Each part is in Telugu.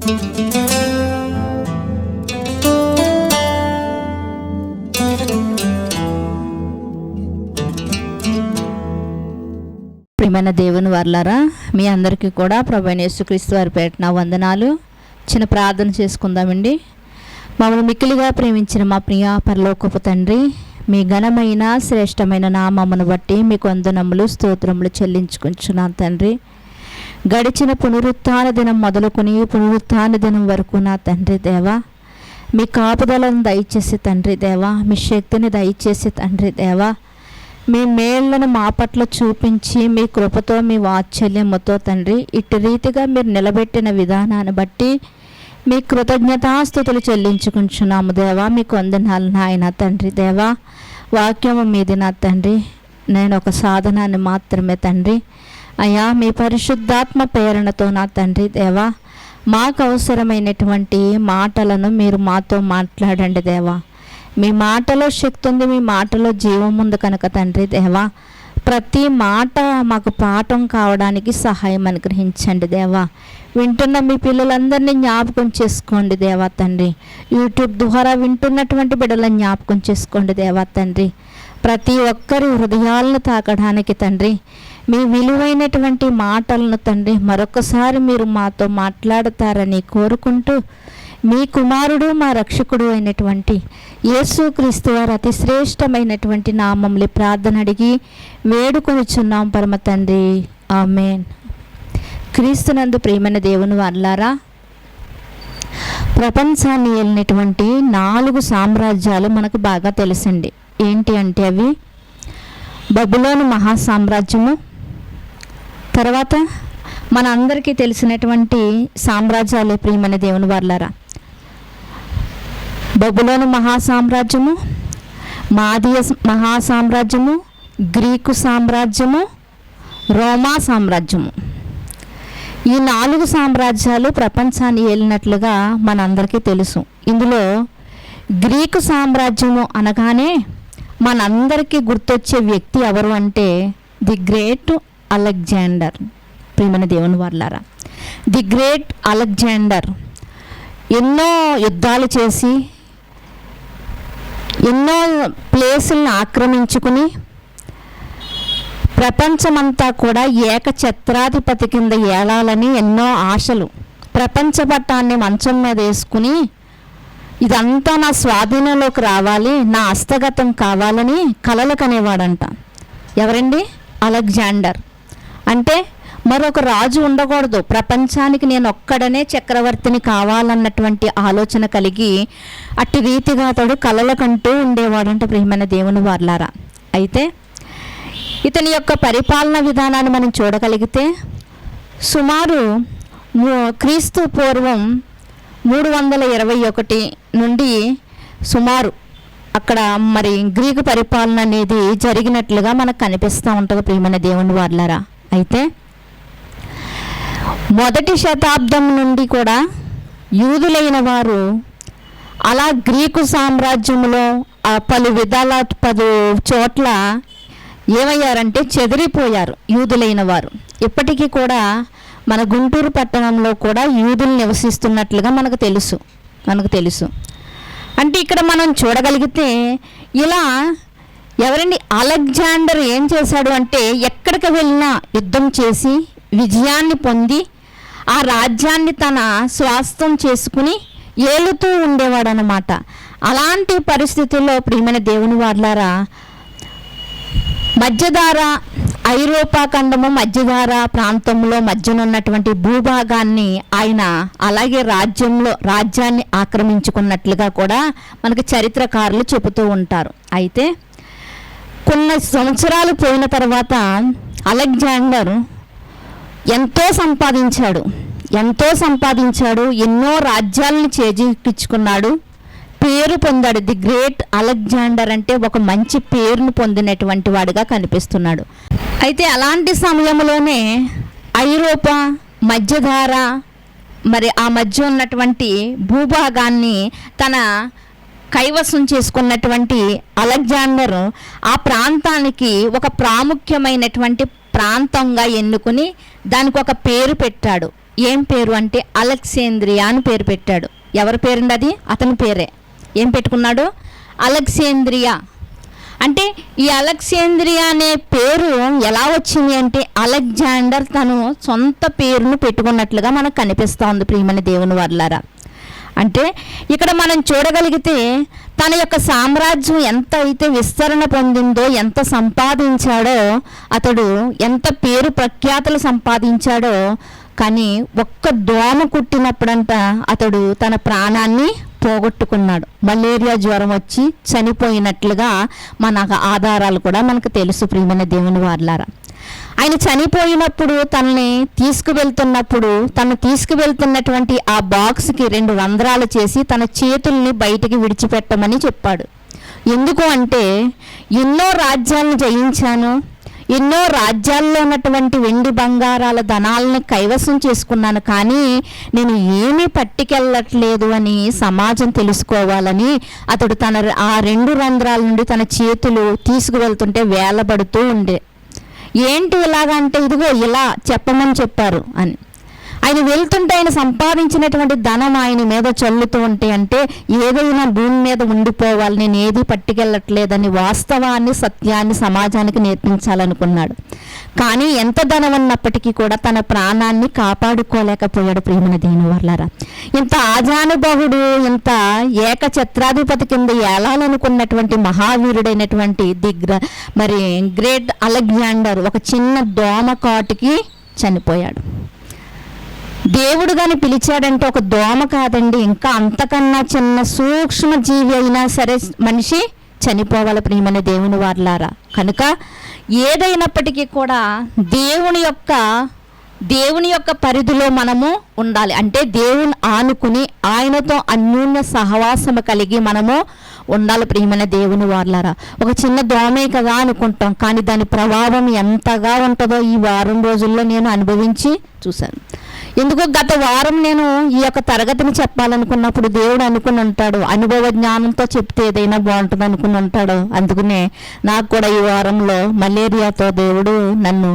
ప్రియమైన దేవుని వర్లారా, మీ అందరికీ కూడా ప్రభువైన యేసుక్రీస్తు వారి పేరిట వందనాలు. చిన్న ప్రార్థన చేసుకుందామండి. మమ్మల్ని మిక్కిలిగా ప్రేమించిన మా ప్రియ పరలోకపు తండ్రి, మీ ఘనమైన శ్రేష్టమైన నామమును బట్టి మీకు వందనములు స్తోత్రములు చెల్లించుకుంటున్నాను తండ్రి. గడిచిన పునరుత్థాన దినం మొదలుకొని పునరుత్థాన దినం వరకు నా తండ్రి దేవా, మీ కాపుదలను దయచేసి తండ్రి దేవా, మీ శక్తిని దయచేసి తండ్రి దేవా, మీ మేళ్లను మా పట్ల చూపించి మీ కృపతో మీ వాత్సల్యముతో తండ్రి ఇటు రీతిగా మీరు నిలబెట్టిన విధానాన్ని బట్టి మీ కృతజ్ఞతాస్తుతులు చెల్లించుకుంటున్నాము దేవా. మీకు వందనాలు నాయన తండ్రి దేవా. వాక్యము మీది నా తండ్రి, నేను ఒక సాధనాన్ని మాత్రమే తండ్రి. అయ్యా, మీ పరిశుద్ధాత్మ ప్రేరణతో నా తండ్రి దేవా, మాకు అవసరమైనటువంటి మాటలను మీరు మాతో మాట్లాడండి దేవా. మీ మాటలో శక్తి ఉంది, మీ మాటలో జీవం ఉంది కనుక తండ్రి దేవా, ప్రతి మాట మాకు పాఠం కావడానికి సహాయం అనుగ్రహించండి దేవా. వింటున్న మీ పిల్లలందరినీ జ్ఞాపకం చేసుకోండి దేవా తండ్రి. యూట్యూబ్ ద్వారా వింటున్నటువంటి బిడ్డలను జ్ఞాపకం చేసుకోండి దేవా తండ్రి. ప్రతి ఒక్కరి హృదయాలను తాకడానికి తండ్రి మీ విలువైనటువంటి మాటలను తండ్రి మరొకసారి మీరు మాతో మాట్లాడతారని కోరుకుంటూ, మీ కుమారుడు మా రక్షకుడు అయినటువంటి యేసుక్రీస్తు వారి అతి శ్రేష్టమైనటువంటి నామములు ప్రార్థన అడిగి వేడుకొనిచున్నాం పరమ తండ్రి, ఆమేన్. క్రీస్తునందు ప్రియమైన దేవుని వారలారా, ప్రపంచాన్ని ఏలినటువంటి 4 సామ్రాజ్యాలు మనకు బాగా తెలుసండి. ఏంటి అంటే అవి బబులోను మహాసామ్రాజ్యము, తర్వాత మన అందరికీ తెలిసినటువంటి సామ్రాజ్యాలు ప్రియమైన దేవుని వారలారా, బబులోను మహాసామ్రాజ్యము, మాదీయ మహాసామ్రాజ్యము, గ్రీకు సామ్రాజ్యము, రోమా సామ్రాజ్యము. ఈ 4 సామ్రాజ్యాలు ప్రపంచాన్ని ఏలినట్లుగా మనందరికీ తెలుసు. ఇందులో గ్రీకు సామ్రాజ్యము అనగానే మనందరికీ గుర్తొచ్చే వ్యక్తి ఎవరు అంటే ది గ్రేట్ అలెగ్జాండర్. ప్రియమైన దేవుని వారలారా, ది గ్రేట్ అలెగ్జాండర్ ఎన్నో యుద్ధాలు చేసి ఎన్నో ప్లేసులను ఆక్రమించుకుని ప్రపంచమంతా కూడా ఏకఛత్రాధిపతి కింద ఏలాలని ఎన్నో ఆశలు, ప్రపంచ పట్టాన్ని మంచం మీద వేసుకుని ఇదంతా నా స్వాధీనంలోకి రావాలి, నా హస్తగతం కావాలని కలలు కనేవాడంట. ఎవరండి? అలెగ్జాండర్. అంటే మరొక రాజు ఉండకూడదు, ప్రపంచానికి నేను ఒక్కడనే చక్రవర్తిని కావాలన్నటువంటి ఆలోచన కలిగి అట్టి రీతిగా అతడు కలలు కంటూ ఉండేవాడంట ప్రియమైన దేవుని వారలారా. అయితే ఇతని యొక్క పరిపాలన విధానాన్ని మనం చూడగలిగితే సుమారు క్రీస్తు పూర్వం 321 నుండి సుమారు అక్కడ మరి గ్రీకు పరిపాలన అనేది జరిగినట్లుగా మనకు కనిపిస్తూ ఉంటుంది ప్రియమైన దేవుని వారలారా. అయితే మొదటి శతాబ్దం నుండి కూడా యూదులైన వారు అలా గ్రీకు సామ్రాజ్యంలో పలు చోట్ల ఏమయ్యారంటే చెదిరిపోయారు యూదులైన వారు. ఇప్పటికీ కూడా మన గుంటూరు పట్టణంలో కూడా యూదులు నివసిస్తున్నట్లుగా మనకు తెలుసు. అంటే ఇక్కడ మనం చూడగలిగితే ఇలా ఎవరండి అలెగ్జాండర్ ఏం చేశాడు అంటే ఎక్కడికి వెళ్ళినా యుద్ధం చేసి విజయాన్ని పొంది ఆ రాజ్యాన్ని తన స్వాస్థ్యం చేసుకుని ఏలుతూ ఉండేవాడు అన్నమాట. అలాంటి పరిస్థితుల్లో ప్రియమైన దేవుని వారలారా, మధ్యధార ఐరోపా ఖండము మధ్యధార ప్రాంతంలో మధ్యనున్నటువంటి భూభాగాన్ని ఆయన అలాగే రాజ్యాన్ని ఆక్రమించుకున్నట్లుగా కూడా మనకు చరిత్రకారులు చెబుతూ ఉంటారు. అయితే కొన్ని సంవత్సరాలు పోయిన తర్వాత అలెగ్జాండర్ ఎంతో సంపాదించాడు, ఎన్నో రాజ్యాలను చేజిక్కించుకున్నాడు, పేరు పొందాడు. ది గ్రేట్ అలెగ్జాండర్ అంటే ఒక మంచి పేరును పొందినటువంటి వాడిగా కనిపిస్తున్నాడు. అయితే అలాంటి సమయంలోనే ఐరోపా మధ్యధార మరి ఆ మధ్య ఉన్నటువంటి భూభాగాన్ని తన కైవసం చేసుకున్నటువంటి అలెగ్జాండర్ ఆ ప్రాంతానికి ఒక ప్రాముఖ్యమైనటువంటి ప్రాంతంగా ఎన్నుకుని దానికి ఒక పేరు పెట్టాడు. ఏం పేరు అంటే అలెగ్జాంద్రియా అని పేరు పెట్టాడు. ఎవరి పేరుండి అది? అతని పేరే. ఏం పెట్టుకున్నాడు? అలెగ్జాంద్రియా. అంటే ఈ అలెగ్జాంద్రియా అనే పేరు ఎలా వచ్చింది అంటే అలెగ్జాండర్ తను సొంత పేరును పెట్టుకున్నట్లుగా మనకు కనిపిస్తూ ఉంది ప్రియమైన దేవుని వర్లారా. అంటే ఇక్కడ మనం చూడగలిగితే తన యొక్క సామ్రాజ్యం ఎంత అయితే విస్తరణ పొందిందో, ఎంత సంపాదించాడో, అతడు ఎంత పేరు ప్రఖ్యాతులు సంపాదించాడో, కానీ ఒక్క దోమ కుట్టినప్పుడంట అతడు తన ప్రాణాన్ని పోగొట్టుకున్నాడు. మలేరియా జ్వరం వచ్చి చనిపోయినట్లుగా మన ఆధారాలు కూడా మనకు తెలుసు ప్రియమైన దేవుని వారలారా. ఆయన చనిపోయినప్పుడు తనని తీసుకువెళ్తున్నటువంటి ఆ బాక్స్కి 2 రంధ్రాలు చేసి తన చేతుల్ని బయటికి విడిచిపెట్టమని చెప్పాడు. ఎందుకు అంటే ఎన్నో రాజ్యాలను జయించాను, ఎన్నో రాజ్యాల్లో ఉన్నటువంటి వెండి బంగారాల ధనాలను కైవసం చేసుకున్నాను, కానీ నేను ఏమీ పట్టుకెళ్ళట్లేదు అని సమాజం తెలుసుకోవాలని అతడు ఆ 2 రంధ్రాల నుండి తన చేతులు తీసుకువెళ్తుంటే వేలబడుతూ ఉండే. ఏంటి ఇలాగంటే ఇదిగో ఇలా చెప్పమని చెప్పారు అని. ఆయన వెళ్తుంటే ఆయన సంపాదించినటువంటి ధనం ఆయన మీద చల్లుతూ ఉంటే అంటే ఏదైనా భూమి మీద ఉండిపోవాలి, నేను ఏది పట్టుకెళ్ళట్లేదని వాస్తవాన్ని, సత్యాన్ని సమాజానికి నేర్పించాలనుకున్నాడు. కానీ ఎంత ధనం ఉన్నప్పటికీ కూడా తన ప్రాణాన్ని కాపాడుకోలేకపోయాడు ప్రియమైన దేవుని వర్లారా. ఇంత ఆజానుబాహుడు, ఇంత ఏకఛత్రాధిపతి కింద ఏలాలనుకున్నటువంటి మహావీరుడైనటువంటి గ్రేట్ అలెగ్జాండర్ ఒక చిన్న దోమ కాటుకి చనిపోయాడు. దేవుడు కానీ పిలిచాడంటే ఒక దోమ కాదండి, ఇంకా అంతకన్నా చిన్న సూక్ష్మ జీవి అయినా సరే మనిషి చనిపోవాలి ప్రియమైన దేవుని వారలారా. కనుక ఏదైనప్పటికీ కూడా దేవుని యొక్క పరిధిలో మనము ఉండాలి. అంటే దేవుని ఆనుకుని ఆయనతో అన్యోన్య సహవాసము కలిగి మనము ఉండాలి ప్రియమైన దేవుని వారలారా. ఒక చిన్న దోమే కదా అనుకుంటాం, కానీ దాని ప్రభావం ఎంతగా ఉంటుందో ఈ వారం రోజుల్లో నేను అనుభవించి చూశాను. ఎందుకో గత వారం నేను ఈ యొక్క తరగతిని చెప్పాలనుకున్నప్పుడు దేవుడు అనుకుని ఉంటాడు, అనుభవ జ్ఞానంతో చెప్తే ఏదైనా బాగుంటుంది అనుకుని ఉంటాడు. అందుకనే నాకు కూడా ఈ వారంలో మలేరియాతో దేవుడు నన్ను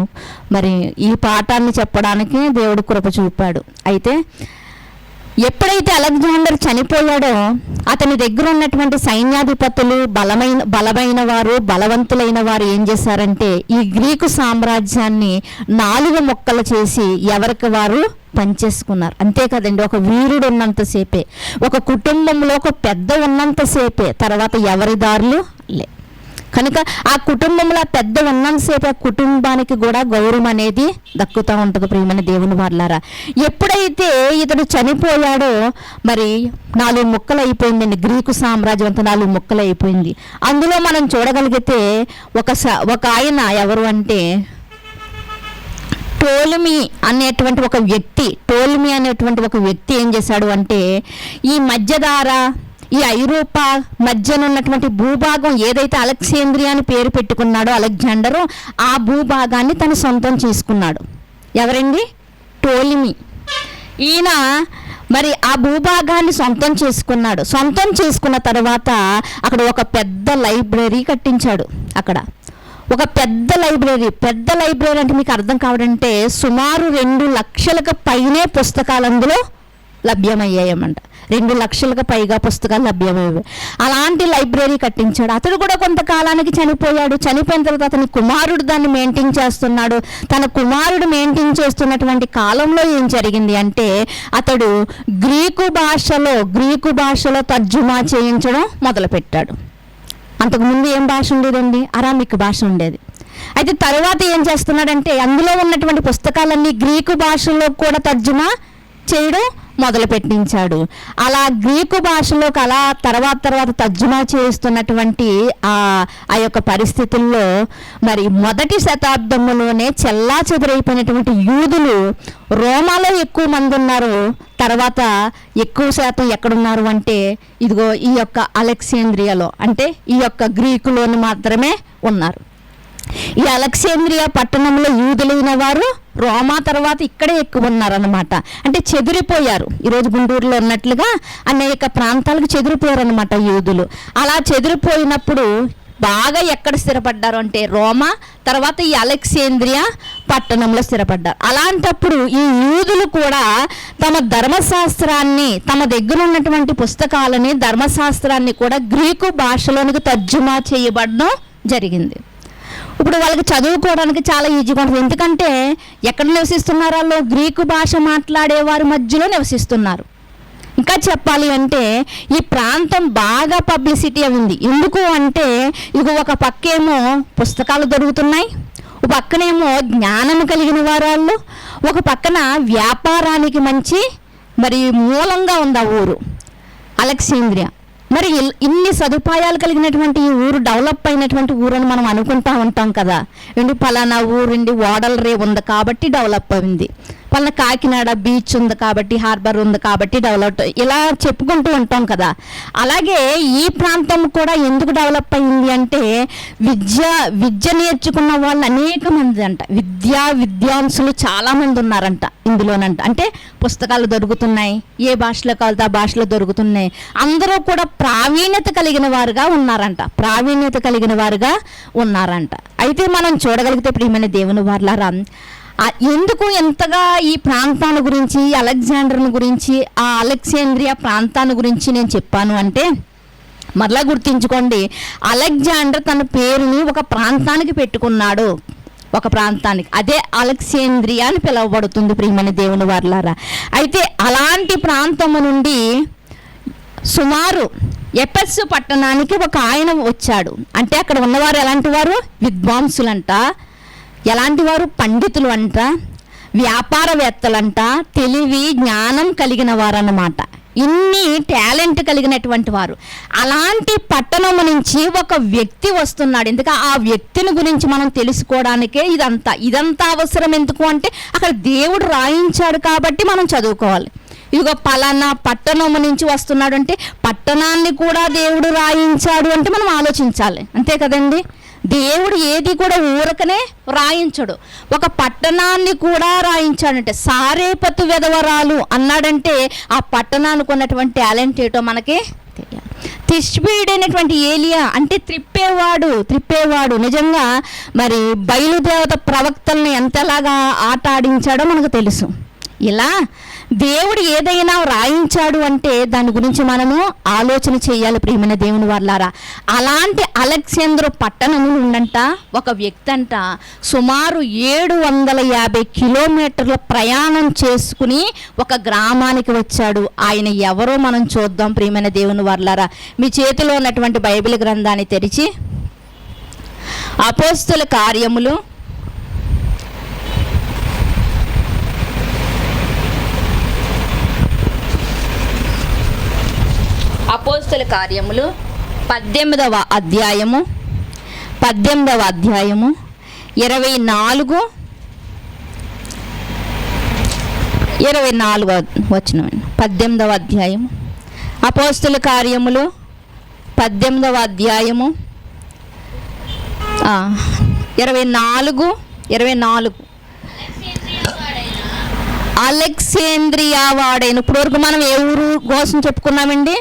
ఈ పాఠాన్ని చెప్పడానికి దేవుడు కృప చూపాడు. అయితే ఎప్పుడైతే అలెగ్జాండర్ చనిపోయాడో అతని దగ్గర ఉన్నటువంటి సైన్యాధిపతులు, బలమైన వారు, బలవంతులైన వారు ఏం చేశారంటే ఈ గ్రీకు సామ్రాజ్యాన్ని 4 ముక్కలు చేసి ఎవరికి వారు పనిచేసుకున్నారు. అంతే కదండి, ఒక వీరుడు ఉన్నంతసేపే, ఒక కుటుంబంలో ఒక పెద్ద ఉన్నంతసేపే, తర్వాత ఎవరి దారులు లే. కనుక ఆ కుటుంబంలో పెద్ద ఉన్నంతసేపు ఆ కుటుంబానికి కూడా గౌరవం అనేది దక్కుతూ ఉంటుంది ప్రియమైన దేవుని వారలారా. ఎప్పుడైతే ఇతడు చనిపోయాడో 4 ముక్కలు అయిపోయిందండి. గ్రీకు సామ్రాజ్యం అంతా 4 ముక్కలు అయిపోయింది. అందులో మనం చూడగలిగితే ఒక ఆయన ఎవరు అంటే టోలమీ అనేటువంటి ఒక వ్యక్తి ఏం చేశాడు అంటే ఈ మధ్యధార, ఈ ఐరోపా మధ్యన ఉన్నటువంటి భూభాగం ఏదైతే అలెగ్జాంద్రియా అని పేరు పెట్టుకున్నాడో అలెగ్జాండరు, ఆ భూభాగాన్ని తను సొంతం చేసుకున్నాడు. ఎవరండి? టోలమీ. ఈయన ఆ భూభాగాన్ని సొంతం చేసుకున్నాడు. సొంతం చేసుకున్న తర్వాత అక్కడ ఒక పెద్ద లైబ్రరీ కట్టించాడు. అక్కడ ఒక పెద్ద లైబ్రరీ అంటే మీకు అర్థం కావడంటే సుమారు 2 లక్షలకు పైనే పుస్తకాలు అందులో లభ్యమయ్యాయన్నమాట. 2 లక్షలకు పైగా పుస్తకాలు లభ్యమయ్యాయి. అలాంటి లైబ్రరీ కట్టించాడు. అతడు కూడా కొంతకాలానికి చనిపోయాడు. చనిపోయిన తర్వాత అతని కుమారుడు దాన్ని మెయింటైన్ చేస్తున్నాడు. తన కుమారుడు మెయింటైన్ చేస్తున్నటువంటి కాలంలో ఏం జరిగింది అంటే అతడు గ్రీకు భాషలో తర్జుమా చేయించడం మొదలుపెట్టాడు. అంతకుముందు ఏం భాష ఉండేదండి? అరామిక్ భాష ఉండేది. అయితే తర్వాత ఏం చేస్తున్నాడంటే అందులో ఉన్నటువంటి పుస్తకాలన్నీ గ్రీకు భాషలో కూడా తర్జుమా చేయడం మొదలు పెట్టించాడు. అలా గ్రీకు భాషలోకి అలా తర్వాత తర్జుమా చేస్తున్నటువంటి ఆ యొక్క పరిస్థితుల్లో మొదటి శతాబ్దంలోనే చెల్లాచెదురైపోయినటువంటి యూదులు రోమాలో ఎక్కువ మంది ఉన్నారు. తర్వాత ఎక్కువ శాతం ఎక్కడున్నారు అంటే ఇదిగో ఈ యొక్క అలెగ్జాంద్రియాలో, అంటే ఈ యొక్క గ్రీకులోని మాత్రమే ఉన్నారు. ఈ అలెగ్జాంద్రియా పట్టణంలో యూదులైన వారు రోమా తర్వాత ఇక్కడే ఎక్కువ ఉన్నారన్నమాట. అంటే చెదిరిపోయారు. ఈరోజు గుంటూరులో ఉన్నట్లుగా అనేక ప్రాంతాలకు చెదిరిపోయారు అన్నమాట యూదులు. అలా చెదిరిపోయినప్పుడు బాగా ఎక్కడ స్థిరపడ్డారు అంటే రోమా, తర్వాత ఈ అలెగ్జాంద్రియా పట్టణంలో స్థిరపడ్డారు. అలాంటప్పుడు ఈ యూదులు కూడా తమ ధర్మశాస్త్రాన్ని, తమ దగ్గర ఉన్నటువంటి పుస్తకాలని, ధర్మశాస్త్రాన్ని కూడా గ్రీకు భాషలోనికి తర్జుమా చేయబడడం జరిగింది. ఇప్పుడు వాళ్ళకి చదువుకోవడానికి చాలా ఈజీగా ఉంటుంది. ఎందుకంటే ఎక్కడ నివసిస్తున్నారు? వాళ్ళు గ్రీకు భాష మాట్లాడే వారి మధ్యలో నివసిస్తున్నారు. ఇంకా చెప్పాలి అంటే ఈ ప్రాంతం బాగా పబ్లిసిటీ ఉంది. ఎందుకు అంటే ఇక ఒక పక్కేమో పుస్తకాలు దొరుకుతున్నాయి, ఒక పక్కనేమో జ్ఞానం కలిగిన వారాళ్ళు, ఒక పక్కన వ్యాపారానికి మంచి మరి మూలంగా ఉంది ఆ ఊరు అలెగ్జాండ్రియా. మరి ఇన్ని సదుపాయాలు కలిగినటువంటి ఈ ఊరు డెవలప్ అయినటువంటి ఊరు అని మనం అనుకుంటా ఉంటాం కదా. ఏంటి పలానా ఊరిండి ఓడల రే ఉంది కాబట్టి డెవలప్ అయింది, పలానా కాకినాడ బీచ్ ఉంది కాబట్టి, హార్బర్ ఉంది కాబట్టి డెవలప్, ఇలా చెప్పుకుంటూ ఉంటాం కదా. అలాగే ఈ ప్రాంతం కూడా ఎందుకు డెవలప్ అయింది అంటే విద్య నేర్చుకున్న వాళ్ళు అనేక మంది అంట, విద్వాంసులు చాలామంది ఉన్నారంట ఇందులోనంట. అంటే పుస్తకాలు దొరుకుతున్నాయి, ఏ భాషలో కావాలితే ఆ భాషలో దొరుకుతున్నాయి. అందరూ కూడా ప్రావీణ్యత కలిగిన వారుగా ఉన్నారంట. అయితే మనం చూడగలిగితే ప్రియమైన దేవుని వారలారా, ఎందుకు ఎంతగా ఈ ప్రాంతాన్ని గురించి, అలెగ్జాండర్ని గురించి, ఆ అలెగ్జాండ్రియా ప్రాంతాన్ని గురించి నేను చెప్పాను అంటే, మరలా గుర్తించుకోండి, అలెగ్జాండర్ తన పేరుని ఒక ప్రాంతానికి పెట్టుకున్నాడు, ఒక ప్రాంతానికి. అదే అలెగ్జాండ్రియా అని పిలువబడుతుంది ప్రియమైన దేవుని వారలారా. అయితే అలాంటి ప్రాంతము నుండి సుమారు ఎఫెసు పట్టణానికి ఒక ఆయన వచ్చాడు. అంటే అక్కడ ఉన్నవారు ఎలాంటి వారు? విద్వాంసులంట, ఎలాంటి వారు? పండితులు అంట, వ్యాపారవేత్తలంట, తెలివి జ్ఞానం కలిగిన వారు అన్నమాట. ఇన్ని టాలెంట్ కలిగినటువంటి వారు. అలాంటి పట్టణం నుంచి ఒక వ్యక్తి వస్తున్నాడు. ఎందుకంటే ఆ వ్యక్తిని గురించి మనం తెలుసుకోవడానికే ఇదంతా అవసరం. ఎందుకు అంటే అక్కడ దేవుడు రాయించాడు కాబట్టి మనం చదువుకోవాలి. ఇదిగో పలానా పట్టణం నుంచి వస్తున్నాడు అంటే పట్టణాన్ని కూడా దేవుడు రాయించాడు అంటే మనం ఆలోచించాలి, అంతే కదండి. దేవుడు ఏది కూడా ఊరకనే రాయించడు, ఒక పట్టణాన్ని కూడా రాయించాడంటే. సారేపతు వెధవరాలు అన్నాడంటే ఆ పట్టణానికి ఉన్నటువంటి టాలెంట్ ఏంటో మనకి తెలియాలి. తిష్బీడైనటువంటి ఏలియా అంటే త్రిప్పేవాడు నిజంగా మరి బయలుదేవత ప్రవక్తల్ని ఎంతలాగా ఆట ఆడించాడో మనకు తెలుసు. ఇలా దేవుడు ఏదైనా రాయించాడు అంటే దాని గురించి మనము ఆలోచన చేయాలి ప్రియమైన దేవుని వారలారా. అలాంటి అలెగ్జాండ్రియా పట్టణం నుండంట ఒక వ్యక్తి అంట సుమారు 750 కిలోమీటర్ల ప్రయాణం చేసుకుని ఒక గ్రామానికి వచ్చాడు. ఆయన ఎవరో మనం చూద్దాం ప్రియమైన దేవుని వారలారా. మీ చేతిలో ఉన్నటువంటి బైబిల్ గ్రంథాన్ని తెరిచి అపోస్తల కార్యములు 18వ అధ్యాయము 24 వచనం. 18వ అధ్యాయము అపోస్తల కార్యములు 18వ అధ్యాయము 24 అలెగ్జాండ్రియా వాడైన. ఇప్పటివరకు మనం ఏ ఊరు కోసం చెప్పుకున్నామండి?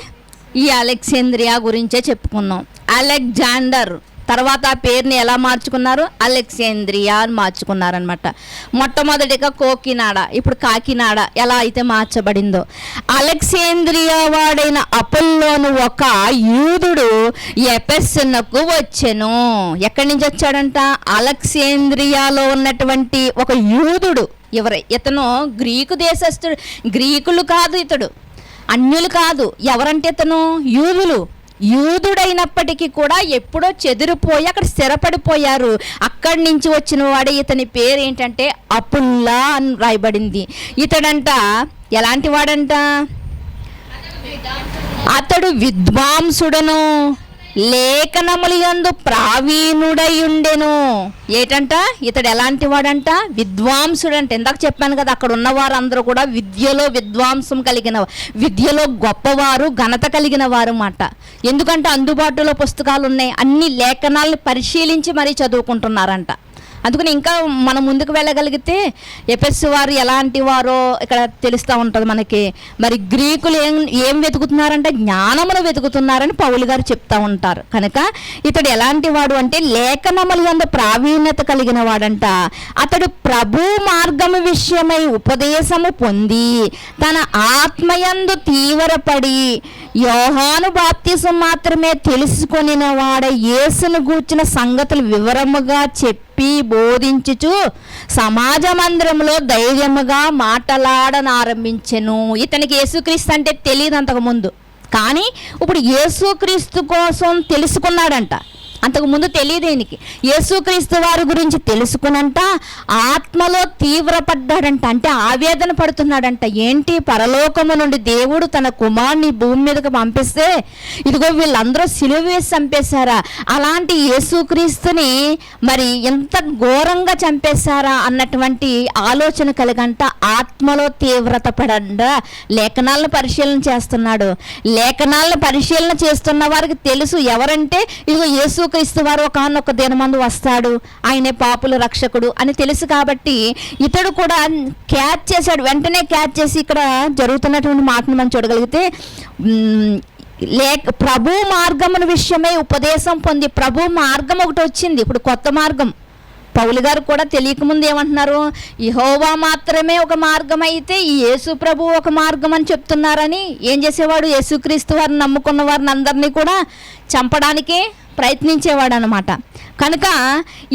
ఈ అలెగ్జాండ్రియా గురించే చెప్పుకున్నాం. అలెగ్జాండర్ తర్వాత ఆ పేరుని ఎలా మార్చుకున్నారు? అలెగ్జాండ్రియా అని మార్చుకున్నారనమాట. మొట్టమొదటిగా కోకినాడ, ఇప్పుడు కాకినాడ ఎలా అయితే మార్చబడిందో. అలెగ్జాండ్రియా వాడైన అపోల్లోను ఒక యూదుడు ఎఫెసునకు వచ్చెను. ఎక్కడి నుంచి వచ్చాడంట? అలెగ్జాండ్రియాలో ఉన్నటువంటి ఒక యూదుడు. ఇతను గ్రీకు దేశస్థుడు. గ్రీకులు కాదు, ఇతడు అన్యులు కాదు. ఎవరంటే ఇతను యూదుడైనప్పటికీ కూడా ఎప్పుడో చెదిరిపోయి అక్కడ స్థిరపడిపోయారు. అక్కడి నుంచి వచ్చిన వాడే. ఇతని పేరు ఏంటంటే అపుల్లా అని రాయబడింది. ఇతడంట ఎలాంటి వాడంట? అతడు విద్వాంసుడను, లేఖనముల యందు ప్రావీణుడై ఉండెను. ఏటంట? ఇతడు ఎలాంటి వాడంట? విద్వాంసుడంట. ఇందాక చెప్పాను కదా, అక్కడ ఉన్నవారు అందరూ కూడా విద్యలో విద్వాంసం కలిగిన, విద్యలో గొప్పవారు, ఘనత కలిగిన వారు మాట. ఎందుకంటే అందుబాటులో పుస్తకాలు ఉన్నాయి, అన్ని లేఖనాలను పరిశీలించి మరీ చదువుకుంటున్నారంట. అందుకని ఇంకా మనం ముందుకు వెళ్ళగలిగితే ఎఫెసు వారు ఎలాంటి వారో ఇక్కడ తెలుస్తూ ఉంటుంది మనకి. మరి గ్రీకులు ఏం వెతుకుతున్నారంటే జ్ఞానమును వెతుకుతున్నారని పౌలు గారు చెప్తా ఉంటారు. కనుక ఇతడు ఎలాంటి వాడు అంటే లేఖనముల యందు ప్రావీణ్యత కలిగిన వాడంట. అతడు ప్రభు మార్గము విషయమై ఉపదేశము పొంది తన ఆత్మయందు తీవ్రపడి యోహాను బాప్తిసం మాత్రమే తెలుసుకొనిన వాడ యేసును గూర్చిన సంగతులు వివరముగా చెప్పి బోధించుచు సమాజ మందిరంలో ధైర్యముగా మాట్లాడనారంభించెను. ఇతనికి యేసుక్రీస్తు అంటే తెలియదు అంతకుముందు, కానీ ఇప్పుడు యేసుక్రీస్తు కోసం తెలుసుకున్నాడంట. అంతకుముందు తెలియదు ఈయనకి. యేసుక్రీస్తు వారి గురించి తెలుసుకునంట ఆత్మలో తీవ్రపడ్డాడంట, అంటే ఆవేదన పడుతున్నాడంట. ఏంటి, పరలోకము నుండి దేవుడు తన కుమారుని భూమి మీదకి పంపిస్తే ఇదిగో వీళ్ళందరూ సిలువ వేసి చంపేశారా, అలాంటి యేసుక్రీస్తుని మరి ఎంత ఘోరంగా చంపేశారా అన్నటువంటి ఆలోచన కలిగంట. ఆత్మలో తీవ్రత పడంట. లేఖనాలను పరిశీలన చేస్తున్నాడు. లేఖనాలను పరిశీలన చేస్తున్న వారికి తెలుసు ఎవరంటే ఇదిగో యేసు క్రీస్తు వారు ఒకనొక దినమందు వస్తాడు, ఆయనే పాపుల రక్షకుడు అని తెలుసు. కాబట్టి ఇతడు కూడా క్యాచ్ చేశాడు. వెంటనే క్యాచ్ చేసి ఇక్కడ జరుగుతున్నటువంటి మాటను మనం చూడగలిగితే ప్రభు మార్గముల విషయమై ఉపదేశం పొంది, ప్రభు మార్గం ఒకటి వచ్చింది, ఇప్పుడు కొత్త మార్గం. పౌలు గారు కూడా తెలియకముందు ఏమంటున్నారు, యెహోవా మాత్రమే ఒక మార్గం అయితే ఈ యేసు ప్రభు ఒక మార్గం అని చెప్తున్నారని ఏం చేసేవాడు, యేసుక్రీస్తు వారిని నమ్ముకున్న వారిని అందరినీ కూడా చంపడానికి ప్రయత్నించేవాడు అనమాట. కనుక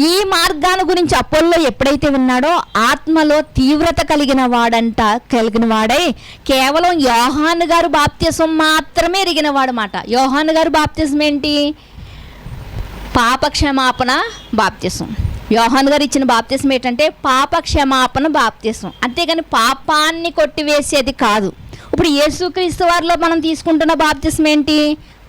ఈ మార్గాన్ని గురించి అపోల్లో ఎప్పుడైతే విన్నాడో ఆత్మలో తీవ్రత కలిగిన వాడై కేవలం యోహాను గారు బాప్తిసం మాత్రమే ఎరిగిన వాడనమాట. యోహాను గారు బాప్తిసం ఏంటి, పాప క్షమాపణ బాప్తిసం. యోహాను గారు ఇచ్చిన బాప్తిసం ఏంటంటే పాప క్షమాపణ బాప్తిసం, అంతేగాని పాపాన్ని కొట్టివేసేది కాదు. ఇప్పుడు యేసుక్రీస్తు వారిలో మనం తీసుకుంటున్న బాప్తిసం ఏంటి,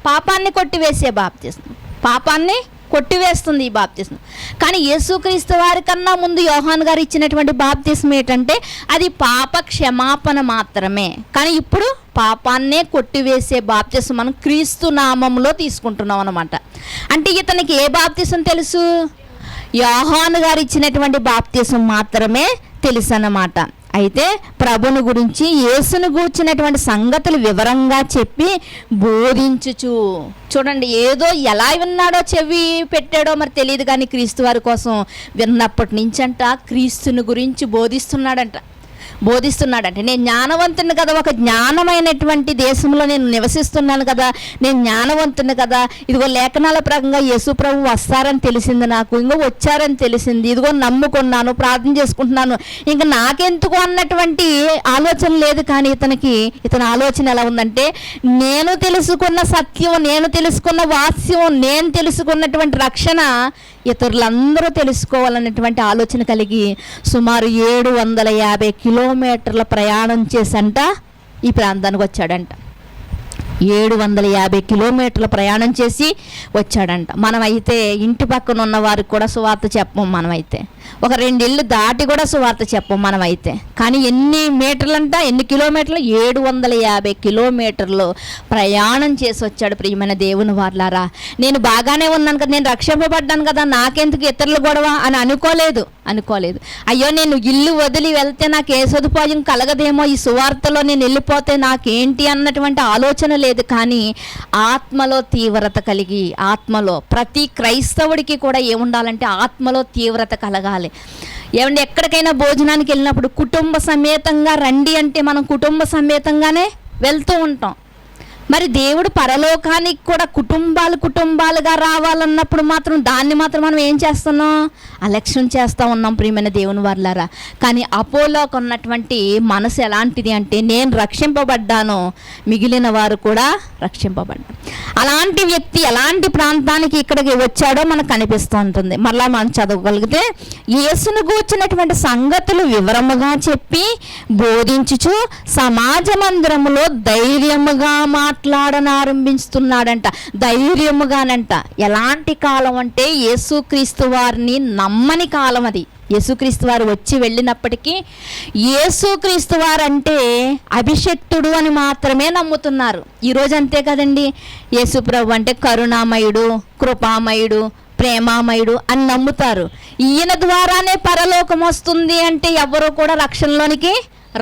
పాపాన్ని కొట్టివేసే బాప్తిసం, పాపాన్ని కొట్టివేస్తుంది ఈ బాప్తిసం. కానీ యేసుక్రీస్తు వారి కన్నా ముందు యోహాను గారు ఇచ్చినటువంటి బాప్తిసం ఏంటంటే అది పాప క్షమాపణ మాత్రమే. కానీ ఇప్పుడు పాపాన్నే కొట్టివేసే బాప్తిసం మనం క్రీస్తు నామంలో తీసుకుంటున్నాం అన్నమాట. అంటే ఇతనికి ఏ బాప్తిసం తెలుసు, యోహాను గారు ఇచ్చినటువంటి బాప్తిసం మాత్రమే తెలుసు అన్నమాట. అయితే ప్రభుని గురించి యేసును గూర్చినటువంటి సంగతులు వివరంగా చెప్పి బోధించుచు, చూడండి ఏదో ఎలా విన్నాడో చెవి పెట్టాడో మరి తెలియదు, కానీ క్రీస్తు వారి కోసం విన్నప్పటి నుంచి అంట క్రీస్తుని గురించి బోధిస్తున్నాడంటే నేను జ్ఞానవంతుని కదా, ఒక జ్ఞానమైనటువంటి దేశంలో నేను నివసిస్తున్నాను కదా, నేను జ్ఞానవంతుని కదా, ఇదిగో లేఖనాల ప్రకారంగా యేసు ప్రభు వస్తారని తెలిసింది, నాకు ఇంకో వచ్చారని తెలిసింది, ఇదిగో నమ్ముకున్నాను, ప్రార్థన చేసుకుంటున్నాను, ఇంకా నాకెందుకు అన్నటువంటి ఆలోచన లేదు. కానీ ఇతని ఆలోచన ఎలా ఉందంటే నేను తెలుసుకున్న సత్యం, నేను తెలుసుకున్న వాస్యం, నేను తెలుసుకున్నటువంటి రక్షణ ఇతరులందరూ తెలుసుకోవాలన్నటువంటి ఆలోచన కలిగి సుమారు 750 కిలోమీటర్ల ప్రయాణం చేసంట ఈ ప్రాంతానికి వచ్చాడంట. 750 కిలోమీటర్ల ప్రయాణం చేసి వచ్చాడంట. మనమైతే ఇంటి పక్కన ఉన్న వారికి కూడా సువార్త చెప్పం, మనమైతే ఒక 2 ఇళ్ళు దాటి కూడా సువార్త చెప్పం మనమైతే. కానీ ఎన్ని మీటర్లంట, ఎన్ని కిలోమీటర్లు, 750 కిలోమీటర్లు ప్రయాణం చేసి వచ్చాడు. ప్రియమైన దేవుని వారలారా, నేను బాగానే ఉన్నాను కదా, నేను రక్షింపబడ్డాను కదా, నాకెందుకు ఇతరుల గొడవ అని అనుకోలేదు. అయ్యో నేను ఇల్లు వదిలి వెళ్తే నాకు ఏ సదుపాయం కలగదేమో, ఈ సువార్తలో నేను వెళ్ళిపోతే నాకేంటి అన్నటువంటి ఆలోచన లేదు. కానీ ఆత్మలో తీవ్రత కలిగి, ఆత్మలో ప్రతి క్రైస్తవుడికి కూడా ఏముండాలంటే ఆత్మలో తీవ్రత కలగాలి. ఏమంటే ఎక్కడికైనా భోజనానికి వెళ్ళినప్పుడు కుటుంబ సమేతంగా రండి అంటే మనం కుటుంబ సమేతంగానే వెళ్తూ ఉంటాం. మరి దేవుడు పరలోకానికి కూడా కుటుంబాలుగా రావాలన్నప్పుడు మాత్రం దాన్ని మాత్రం మనం ఏం చేస్తున్నాం, అలక్ష్యం చేస్తూ ఉన్నాం ప్రియమైన దేవుని వారలారా. కానీ అపోలోకి ఉన్నటువంటి మనసు ఎలాంటిది అంటే నేను రక్షింపబడ్డాను, మిగిలిన వారు కూడా రక్షింపబడ్డారు. అలాంటి వ్యక్తి ఎలాంటి ప్రాంతానికి ఇక్కడికి వచ్చాడో మనకు కనిపిస్తూ ఉంటుంది. మరలా మనం చదవగలిగితే యేసును గూర్చినటువంటి సంగతులు వివరముగా చెప్పి బోధించుచు సమాజ మందిరములో ధైర్యముగా మాట్లాడనారంభిస్తున్నాడంట. ధైర్యముగానంట. ఎలాంటి కాలం అంటే యేసుక్రీస్తు వారిని నమ్మని కాలం అది. యేసుక్రీస్తు వారు వచ్చి వెళ్ళినప్పటికీ యేసుక్రీస్తు వారు అంటే అభిషక్తుడు అని మాత్రమే నమ్ముతున్నారు. ఈరోజు అంతే కదండి, యేసు ప్రభు అంటే కరుణామయుడు, కృపామయుడు, ప్రేమామయుడు అని నమ్ముతారు. ఈయన ద్వారానే పరలోకం వస్తుంది అంటే ఎవరు కూడా రక్షణలోనికి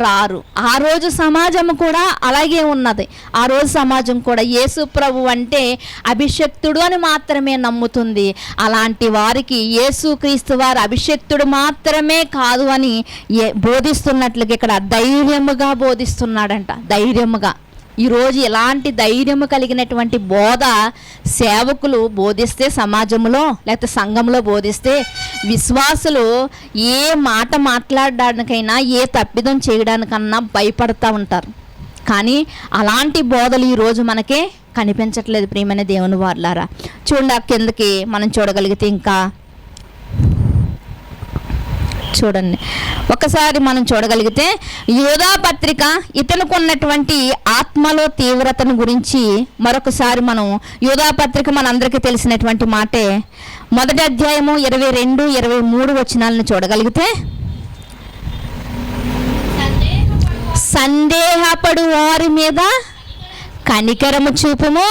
రారు. ఆ రోజు సమాజం కూడా అలాగే ఉన్నది. ఆ రోజు సమాజం కూడా యేసు ప్రభు అంటే అభిషక్తుడు అని మాత్రమే నమ్ముతుంది. అలాంటి వారికి యేసుక్రీస్తు వారు అభిషక్తుడు మాత్రమే కాదు అని బోధిస్తున్నట్లుగా ఇక్కడ ధైర్యముగా బోధిస్తున్నాడంట. ధైర్యముగా ఈరోజు ఇలాంటి ధైర్యము కలిగినటువంటి బోధ సేవకులు బోధిస్తే, సమాజంలో లేకపోతే సంఘంలో బోధిస్తే, విశ్వాసులు ఏ మాట మాట్లాడడానికైనా ఏ తప్పిదం చేయడానికన్నా భయపడుతూ ఉంటారు. కానీ అలాంటి బోధలు ఈరోజు మనకే కనిపించట్లేదు ప్రియమైన దేవుని వారలారా. చూడండి కిందకి మనం చూడగలిగితే ఇంకా చూడండి, ఒకసారి మనం చూడగలిగితే యోధా పత్రిక ఇతనికి ఉన్నటువంటి ఆత్మలో తీవ్రతను గురించి మరొకసారి మనం యోధా పత్రిక మనందరికీ తెలిసినటువంటి మాటే. మొదటి అధ్యాయము 22, 23 వచనాలను చూడగలిగితే, సందేహపడు వారి మీద కనికరము చూపుము,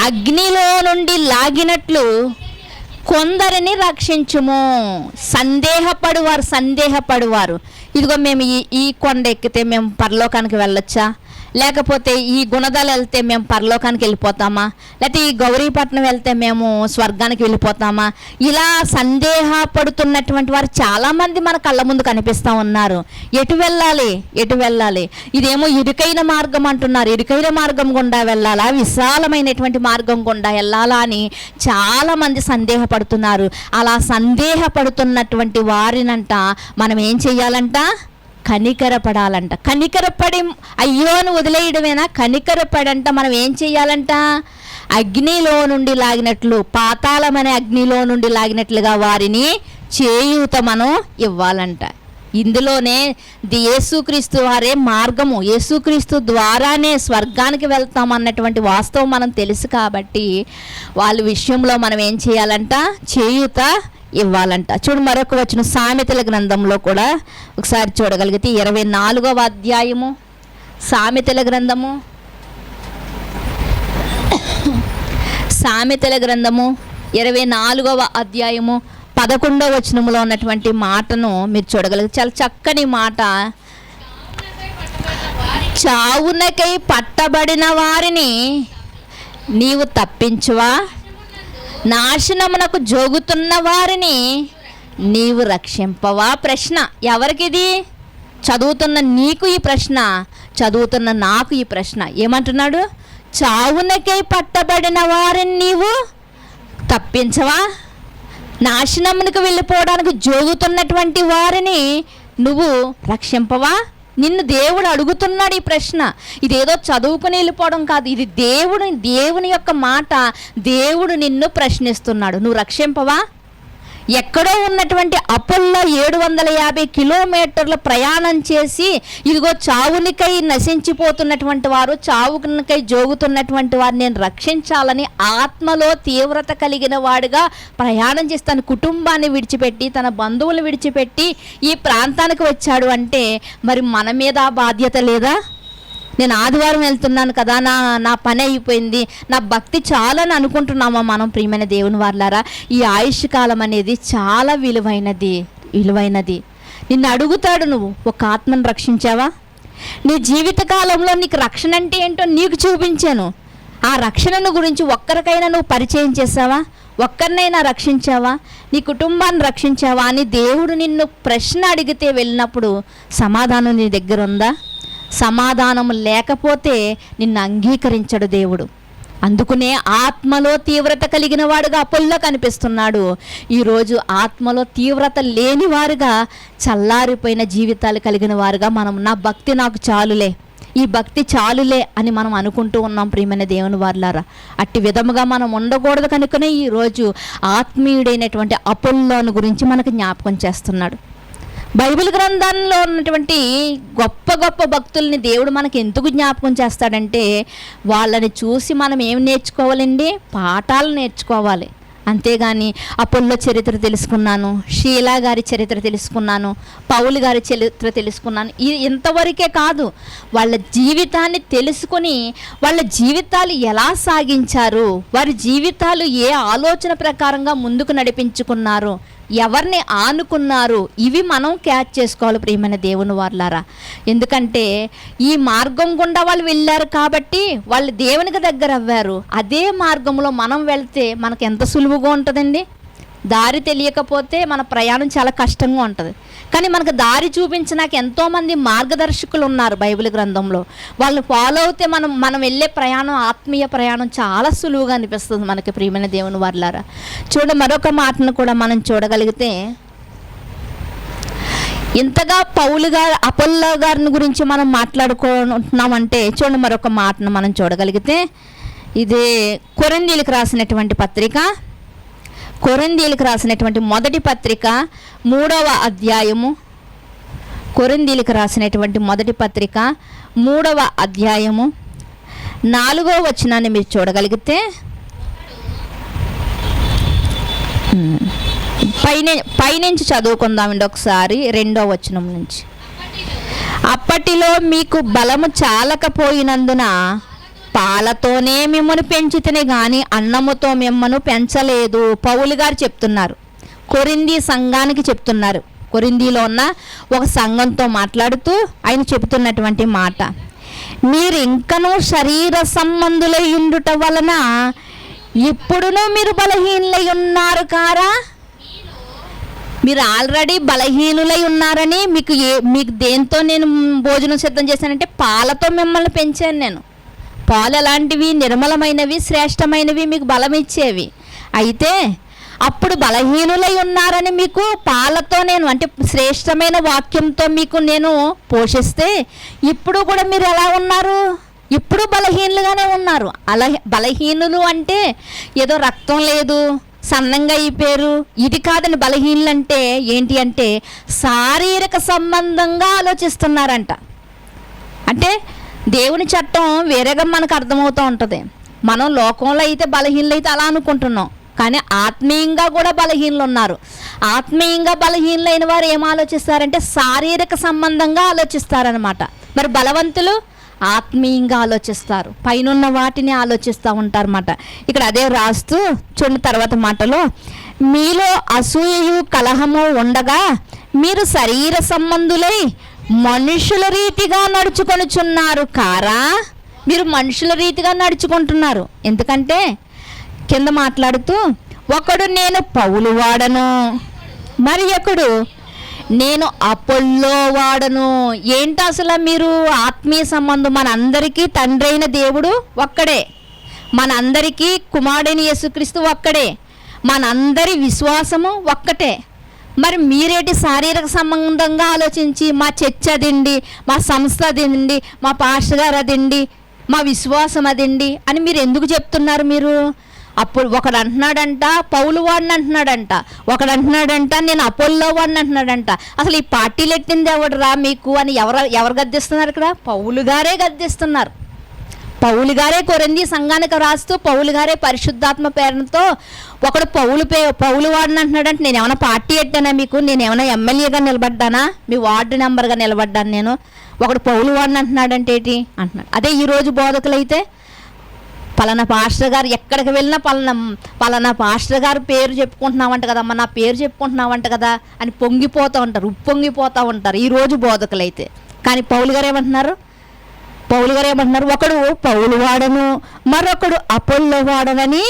అగ్నిలో నుండి లాగినట్లు కొందరిని రక్షించుము. సందేహపడువారు ఇదిగో మేము ఈ కొండ ఎక్కితే మేము పరలోకానికి వెళ్ళొచ్చా, లేకపోతే ఈ గుణదల వెళ్తే మేము పరలోకానికి వెళ్ళిపోతామా, లేకపోతే ఈ గౌరీపట్నం వెళ్తే మేము స్వర్గానికి వెళ్ళిపోతామా, ఇలా సందేహపడుతున్నటువంటి వారు చాలామంది మన కళ్ళ ముందు కనిపిస్తూ ఉన్నారు. ఎటు వెళ్ళాలి? ఇదేమో ఇరుకైన మార్గం అంటున్నారు. ఇరుకైన మార్గం గుండా వెళ్ళాలా, విశాలమైనటువంటి మార్గం గుండా వెళ్ళాలా అని చాలామంది సందేహపడుతున్నారు. అలా సందేహపడుతున్నటువంటి వారినంట మనం ఏం చెయ్యాలంట? కనికరపడాలంట. కనికరపడి అయ్యోను వదిలేయడమేనా? కనికరపడంట మనం ఏం చెయ్యాలంట? అగ్నిలో నుండి లాగినట్లు, పాతాళమనే అగ్నిలో నుండి లాగినట్లుగా వారిని చేయూత మనం ఇవ్వాలంట. ఇందులోనే యేసుక్రీస్తు వారే మార్గము, యేసుక్రీస్తు ద్వారానే స్వర్గానికి వెళ్తామన్నటువంటి వాస్తవం మనం తెలుసు కాబట్టి వాళ్ళ విషయంలో మనం ఏం చేయాలంట? చేయూత ఇవ్వాలంట. చూడు మరొక వచనం సామెతల గ్రంథంలో కూడా ఒకసారి చూడగలిగితే 24వ అధ్యాయము సామెతల గ్రంథము 24వ అధ్యాయము 11వ వచనంలో ఉన్నటువంటి మాటను మీరు చూడగలిగితే చాలా చక్కని మాట. చావునకై పట్టబడిన వారిని నీవు తప్పించువా, నాశనమునకు జోగుతున్న వారిని నీవు రక్షింపవా. ప్రశ్న ఎవరికిది? చదువుతున్న నీకు ఈ ప్రశ్న, చదువుతున్న నాకు ఈ ప్రశ్న. ఏమంటున్నాడు? చావునకై పట్టబడిన వారిని నీవు తప్పించవా, నాశనమునకు వెళ్ళిపోవడానికి జోగుతున్నటువంటి వారిని నువ్వు రక్షింపవా. నిన్ను దేవుడు అడుగుతున్నాడు ఈ ప్రశ్న. ఇదేదో చదువుకుని వెళ్ళిపోవడం కాదు, ఇది దేవుని యొక్క మాట. దేవుడు నిన్ను ప్రశ్నిస్తున్నాడు, నువ్వు రక్షింపవా. ఎక్కడో ఉన్నటువంటి అపోల్లో 750 కిలోమీటర్ల ప్రయాణం చేసి ఇదిగో చావునికై నశించిపోతున్నటువంటి వారు, చావునికై జోగుతున్నటువంటి వారు నేను రక్షించాలని ఆత్మలో తీవ్రత కలిగిన వాడుగా ప్రయాణం చేసి తన కుటుంబాన్ని విడిచిపెట్టి, తన బంధువులు విడిచిపెట్టి ఈ ప్రాంతానికి వచ్చాడు అంటే మరి మన మీద ఆ బాధ్యత లేదా? నేను ఆదివారం వెళ్తున్నాను కదా, నా పని అయిపోయింది, నా భక్తి చాలని అనుకుంటున్నామా మనం ప్రియమైన దేవుని వారలారా? ఈ ఆయుష్ కాలం అనేది చాలా విలువైనది. నిన్ను అడుగుతాడు, నువ్వు ఒక ఆత్మను రక్షించావా? నీ జీవిత కాలంలో నీకు రక్షణ అంటే ఏంటో నీకు చూపించాను. ఆ రక్షణను గురించి ఒక్కరికైనా నువ్వు పరిచయం చేసావా? ఒక్కరినైనా రక్షించావా? నీ కుటుంబాన్ని రక్షించావా అని దేవుడు నిన్ను ప్రశ్న అడిగితే వెళ్ళినప్పుడు సమాధానం నీ దగ్గర ఉందా? సమాధానం లేకపోతే నిన్ను అంగీకరించడు దేవుడు. అందుకునే ఆత్మలో తీవ్రత కలిగిన వాడుగా అపోల్లో కనిపిస్తున్నాడు. ఈరోజు ఆత్మలో తీవ్రత లేని వారుగా, చల్లారిపోయిన జీవితాలు కలిగిన వారుగా మనం నా భక్తి నాకు చాలులే, ఈ భక్తి చాలులే అని మనం అనుకుంటూ ఉన్నాం ప్రియమైన దేవుని వారలారా. అట్టి విధముగా మనం ఉండకూడదు కనుకనే ఈరోజు ఆత్మీయుడైనటువంటి అపోల్లోను గురించి మనకు జ్ఞాపకం చేస్తున్నాడు. బైబిల్ గ్రంథంలో ఉన్నటువంటి గొప్ప గొప్ప భక్తుల్ని దేవుడు మనకి ఎందుకు జ్ఞాపకం చేస్తాడంటే వాళ్ళని చూసి మనం ఏం నేర్చుకోవాలండి? పాఠాలు నేర్చుకోవాలి. అంతేగాని అపోల్లో చరిత్ర తెలుసుకున్నాను, షీలా గారి చరిత్ర తెలుసుకున్నాను, పౌలు గారి చరిత్ర తెలుసుకున్నాను, ఇది ఇంతవరకే కాదు. వాళ్ళ జీవితాన్ని తెలుసుకొని వాళ్ళ జీవితాలు ఎలా సాగించారు, వారి జీవితాలు ఏ ఆలోచన ప్రకారంగా ముందుకు నడిపించుకున్నారు, ఎవరిని ఆనుకున్నారు, ఇవి మనం క్యాచ్ చేసుకోవాలి ప్రియమైన దేవుని వారలారా. ఎందుకంటే ఈ మార్గం గుండా వాళ్ళు వెళ్ళారు కాబట్టి వాళ్ళు దేవునికి దగ్గర అవ్వారు. అదే మార్గంలో మనం వెళ్తే మనకు ఎంత సులువుగా ఉంటుందండి. దారి తెలియకపోతే మన ప్రయాణం చాలా కష్టంగా ఉంటుంది. కానీ మనకు దారి చూపించడానికి ఎంతోమంది మార్గదర్శకులు ఉన్నారు బైబిల్ గ్రంథంలో. వాళ్ళని ఫాలో అవుతే మనం వెళ్ళే ప్రయాణం, ఆత్మీయ ప్రయాణం చాలా సులువుగా అనిపిస్తుంది మనకి ప్రియమైన దేవుని వారలారా. మరొక మాటను కూడా మనం చూడగలిగితే, ఇంతగా పౌలు గారు అపోల్లో గారిని గురించి మనం మాట్లాడుకుంటున్నామంటే మరొక మాటను మనం చూడగలిగితే, ఇదే కొరింథీయులకు రాసినటువంటి పత్రిక, కొరింథీయులకు రాసినటువంటి మొదటి పత్రిక 3వ అధ్యాయము, కొరింథీయులకు రాసినటువంటి మొదటి పత్రిక 3వ అధ్యాయము 4వ వచనాన్ని మీరు చూడగలిగితే, పైనుంచి చదువుకుందామండి ఒకసారి. 2వ వచనం నుంచి, అప్పటిలో మీకు బలము చాలకపోయినందున పాలతోనే మిమ్మల్ని పెంచితేనే కానీ అన్నముతో మిమ్మల్ని పెంచలేదు. పౌలు గారు చెప్తున్నారు, కొరింథీ సంఘానికి చెప్తున్నారు. కొరింథీలో ఉన్న ఒక సంఘంతో మాట్లాడుతూ ఆయన చెబుతున్నటువంటి మాట, మీరు ఇంకనూ శరీర సంబంధులై ఉండుట వలన ఇప్పుడునూ మీరు బలహీనులై ఉన్నారు కారా. మీరు ఆల్రెడీ బలహీనులై ఉన్నారని మీకు దేంతో నేను భోజనం సిద్ధం చేశానంటే పాలతో మిమ్మల్ని పెంచాను నేను. పాలు ఎలాంటివి? నిర్మలమైనవి, శ్రేష్టమైనవి, మీకు బలం ఇచ్చేవి. అయితే అప్పుడు బలహీనులై ఉన్నారని మీకు పాలతో నేను, అంటే శ్రేష్టమైన వాక్యంతో మీకు నేను పోషిస్తే, ఇప్పుడు కూడా మీరు ఎలా ఉన్నారు? ఇప్పుడు బలహీనులుగానే ఉన్నారు. అలా బలహీనులు అంటే ఏదో రక్తం లేదు, సన్నంగా అయిపోయారు, ఇది కాదని. బలహీనులు అంటే ఏంటి అంటే శారీరక సంబంధంగా ఆలోచిస్తున్నారంట. అంటే దేవుని చట్టం వేరేగా మనకు అర్థమవుతూ ఉంటుంది. మనం లోకంలో అయితే బలహీనలు అయితే అలా అనుకుంటున్నాం, కానీ ఆత్మీయంగా కూడా బలహీనలు ఉన్నారు. ఆత్మీయంగా బలహీనలైన వారు ఏం ఆలోచిస్తారంటే శారీరక సంబంధంగా ఆలోచిస్తారనమాట. మరి బలవంతులు ఆత్మీయంగా ఆలోచిస్తారు, పైనున్న వాటిని ఆలోచిస్తూ ఉంటారన్నమాట. ఇక్కడ అదే రాస్తూ తర్వాత మాటలో, మీలో అసూయయు కలహము ఉండగా మీరు శరీర సంబంధులై మనుషుల రీతిగా నడుచుకొనుచున్నారు కారా. మీరు మనుషుల రీతిగా నడుచుకుంటున్నారు. ఎందుకంటే కింద మాట్లాడుతూ, ఒకడు నేను పౌలు వాడను, మరి ఒకడు నేను అపోల్లో వాడను. ఏంటి అసలు మీరు ఆత్మీయ సంబంధం? మనందరికీ తండ్రి అయిన దేవుడు ఒక్కడే, మనందరికీ కుమారుడైన యేసుక్రీస్తు ఒక్కడే, మనందరి విశ్వాసము ఒక్కటే. మరి మీరేటి శారీరక సంబంధంగా ఆలోచించి మా చర్చ అదండి, మా సంస్థ అదండి, మా పాస్టర్ గారు అదండి, మా విశ్వాసం అదండి అని మీరు ఎందుకు చెప్తున్నారు? మీరు అప్పుడు ఒకడు అంటున్నాడంట పౌలు వాడిని అంటున్నాడంట, ఒకడు అంటున్నాడంట నేను అపోల్లో వాడిని అంటున్నాడంట. అసలు ఈ పార్టీలు ఎట్టింది ఎవడరా మీకు అని ఎవరు గద్దిస్తున్నారు? ఇక్కడ పౌలు గారే గద్దిస్తున్నారు. పౌలు గారే కొరింథీ సంఘానికి రాస్తూ పౌలు గారే పరిశుద్ధాత్మ ప్రేరణతో ఒకడు పౌలు వాడిని అంటున్నాడంటే, నేను ఏమైనా పార్టీ ఎట్టానా మీకు? నేను ఏమైనా ఎమ్మెల్యేగా నిలబడ్డానా? మీ వార్డు నెంబర్గా నిలబడ్డాను నేను? ఒకడు పౌలు వాడిని అంటున్నాడంటే ఏంటి అంటున్నాడు. అదే ఈరోజు బోధకులు అయితే పలానా పాస్టర్ గారు ఎక్కడికి వెళ్ళినా పలానా పాస్టర్ గారు పేరు చెప్పుకుంటున్నావంట కదమ్మా, నా పేరు చెప్పుకుంటున్నావంట కదా అని పొంగిపోతూ ఉంటారు, ఉప్పొంగిపోతూ ఉంటారు ఈరోజు బోధకులు అయితే. కానీ పౌలు గారు ఏమంటున్నారు? ఒకడు పౌలు వాడను, మరొకడు అపోల్లో వాడనని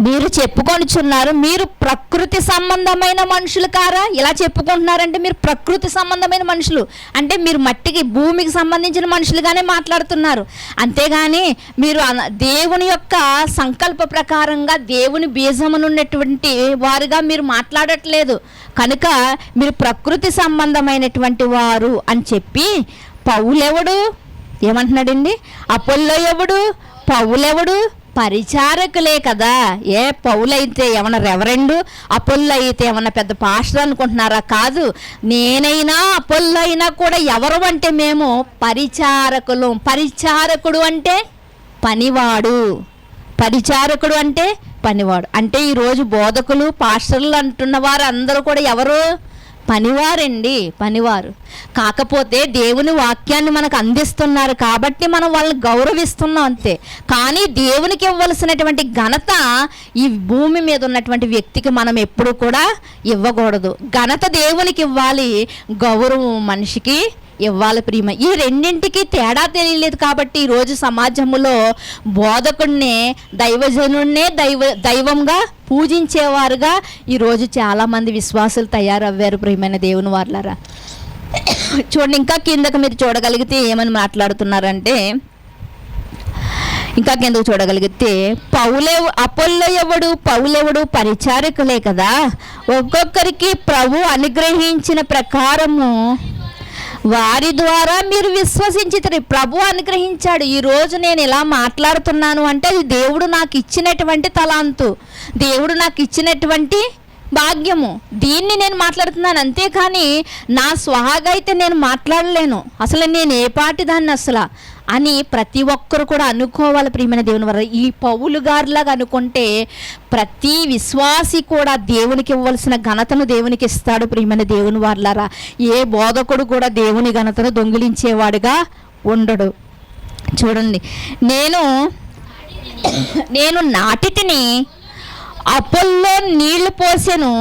మీరు చెప్పుకొనిచున్నారు. మీరు ప్రకృతి సంబంధమైన మనుషులు కారా? ఇలా చెప్పుకుంటున్నారంటే మీరు ప్రకృతి సంబంధమైన మనుషులు అంటే మీరు మట్టికి భూమికి సంబంధించిన మనుషులుగానే మాట్లాడుతున్నారు. అంతేగాని మీరు దేవుని యొక్క సంకల్ప ప్రకారంగా దేవుని బీజమునున్నటువంటి వారుగా మీరు మాట్లాడట్లేదు. కనుక మీరు ప్రకృతి సంబంధమైనటువంటి వారు అని చెప్పి, పౌలెవడు ఏమంటున్నాడండి? అపోల్లో ఎవడు? పౌలెవడు? పరిచారకులే కదా. ఏ పౌలైతే ఏమన్నా రెవరెండు, అపోల్లో అయితే ఏమన్నా పెద్ద పాస్టర్ అనుకుంటున్నారా? కాదు. నేనైనా అపోల్లో అయినా కూడా ఎవరు అంటే మేము పరిచారకులు. పరిచారకుడు అంటే పనివాడు, పరిచారకుడు అంటే పనివాడు. అంటే ఈరోజు బోధకులు పాస్టర్లు అంటున్న వారు అందరూ కూడా ఎవరు? పనివారండి, పనివారు. కాకపోతే దేవుని వాక్యాన్ని మనకు అందిస్తున్నారు కాబట్టి మనం వాళ్ళని గౌరవిస్తున్నాం అంతే. కానీ దేవునికి ఇవ్వవలసినటువంటి ఘనత ఈ భూమి మీద ఉన్నటువంటి వ్యక్తికి మనం ఎప్పుడు కూడా ఇవ్వకూడదు. ఘనత దేవునికి ఇవ్వాలి, గౌరవం మనిషికి ఇవ్వాలి. ప్రియమ, ఈ రెండింటికి తేడా తెలియలేదు కాబట్టి ఈరోజు సమాజంలో బోధకుడినే, దైవజనుడినే దైవంగా పూజించేవారుగా ఈరోజు చాలామంది విశ్వాసులు తయారవ్వారు. ప్రియమైన దేవుని వారలారా, చూడండి, ఇంకా కిందకు మీరు చూడగలిగితే ఏమని మాట్లాడుతున్నారంటే, ఇంకా కిందకు చూడగలిగితే అపొల్లెవడు పౌలెవడు పరిచారకులే కదా, ఒక్కొక్కరికి ప్రభు అనుగ్రహించిన ప్రకారము వారి ద్వారా మీరు విశ్వసించితే. ప్రభు అనుగ్రహించాడు. ఈరోజు నేను ఇలా మాట్లాడుతున్నాను అంటే అది దేవుడు నాకు ఇచ్చినటువంటి తలాంతు, దేవుడు నాకు ఇచ్చినటువంటి భాగ్యము. దీన్ని నేను మాట్లాడుతున్నాను, అంతేకాని నా స్వహాగా అయితే నేను మాట్లాడలేను. అసలు నేను ఏ పాటి దాన్ని అసలు అని ప్రతి ఒక్కరు కూడా అనుకోవాలి. ప్రియమైన దేవుని వారు, ఈ పౌలు గారిలాగా అనుకుంటే ప్రతి విశ్వాసి కూడా దేవునికి ఇవ్వవలసిన ఘనతను దేవునికి ఇస్తాడు. ప్రియమైన దేవుని వారలారా, ఏ బోధకుడు కూడా దేవుని ఘనతను దొంగిలించేవాడుగా ఉండడు. చూడండి, నేను నాటిటిని, అపొల్లో నీళ్లు పోసెను,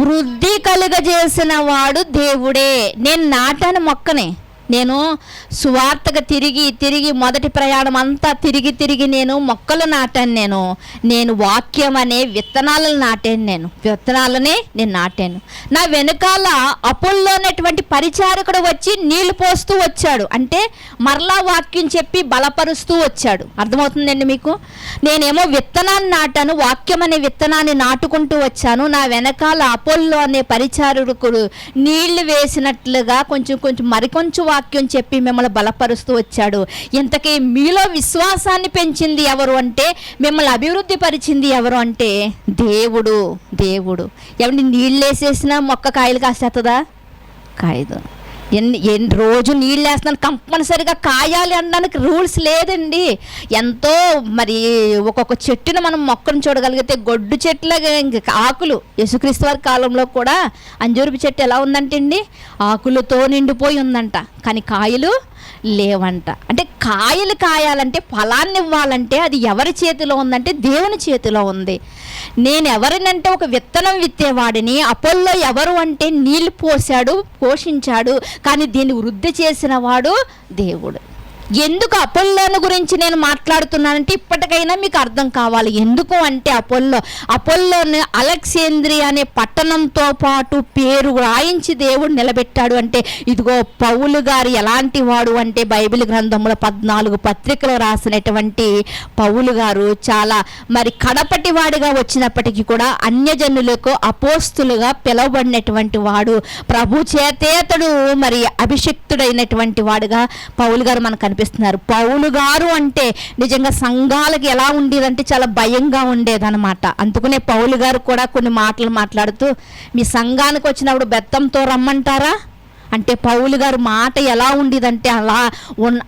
వృద్ధి కలుగజేసిన వాడు దేవుడే. నేను నాటాను మొక్కనే, నేను సువార్తగా తిరిగి మొదటి ప్రయాణం అంతా తిరిగి నేను మొక్కలు నాటాను. నేను వాక్యం అనే విత్తనాలను నాటాను. నేను నాటాను. నా వెనకాల అపొల్లో అనేటువంటి పరిచారకుడు వచ్చి నీళ్లు పోస్తూ వచ్చాడు. అంటే మరలా వాక్యం చెప్పి బలపరుస్తూ వచ్చాడు. అర్థమవుతుందండి మీకు? నేనేమో విత్తనాన్ని నాటాను, వాక్యం అనే విత్తనాన్ని నాటుకుంటూ వచ్చాను. నా వెనకాల అపొల్లో అనే పరిచారకుడు నీళ్లు వేసినట్లుగా కొంచెం మరికొంచెం వాక్యం చెప్పి మిమ్మల్ని బలపరుస్తూ వచ్చాడు. ఇంతకీ మీలో విశ్వాసాన్ని పెంచింది ఎవరు అంటే, మిమ్మల్ని అభివృద్ధి పరిచింది ఎవరు అంటే దేవుడు. ఎవరిని నీళ్ళు వేసేసినా మొక్క కాయలు కాసేస్తుందా? కాయదు. రోజు నీళ్ళు వేస్తున్నాను కంపల్సరిగా కాయాలి అనడానికి రూల్స్ లేదండి. ఎంతో మరి ఒక్కొక్క చెట్టును మనం మొక్కను చూడగలిగితే గొడ్డు చెట్ల ఆకులు, యేసుక్రీస్తు వారి కాలంలో కూడా అంజూరపు చెట్టు ఎలా ఉందంటే అండి, ఆకులతో నిండిపోయి ఉందంట, కానీ కాయలు లేవంట. అంటే కాయలు కాయాలంటే, ఫలాన్ని ఇవ్వాలంటే అది ఎవరి చేతిలో ఉందంటే దేవుని చేతిలో ఉంది. నేను ఎవరినంటే ఒక విత్తనం విత్తేవాడిని, అపొల్లో ఎవరు అంటే నీళ్ళు పోశాడు, పోషించాడు, కానీ దీన్ని వృద్ధి చేసిన వాడు దేవుడు. ఎందుకు అపొల్లోను గురించి నేను మాట్లాడుతున్నానంటే ఇప్పటికైనా మీకు అర్థం కావాలి. ఎందుకు అంటే అపొల్లోని అలెగ్జాంద్రియా అనే పట్టణంతో పాటు పేరు రాయించి దేవుడు నిలబెట్టాడు. అంటే ఇదిగో పౌలు గారు ఎలాంటి వాడు అంటే బైబిల్ గ్రంథంలో 14 పత్రికలు రాసినటువంటి పౌలు గారు చాలా మరి కడపటి వాడిగా వచ్చినప్పటికీ కూడా అన్యజనులకు అపోస్తులుగా పిలువబడినటువంటి వాడు. ప్రభు చేతే అతడు మరి అభిషిక్తుడైనటువంటి వాడుగా పౌలు గారు మనకు కనిపిస్తున్నారు. పౌలు గారు అంటే నిజంగా సంఘాలకు ఎలా ఉండేదంటే చాలా భయంగా ఉండేదన్నమాట. అందుకనే పౌలు గారు కూడా కొన్ని మాటలు మాట్లాడుతూ, మీ సంఘానికి వచ్చినప్పుడు బెత్తంతో రమ్మంటారా అంటే పౌలు గారు మాట ఎలా ఉండేదంటే అలా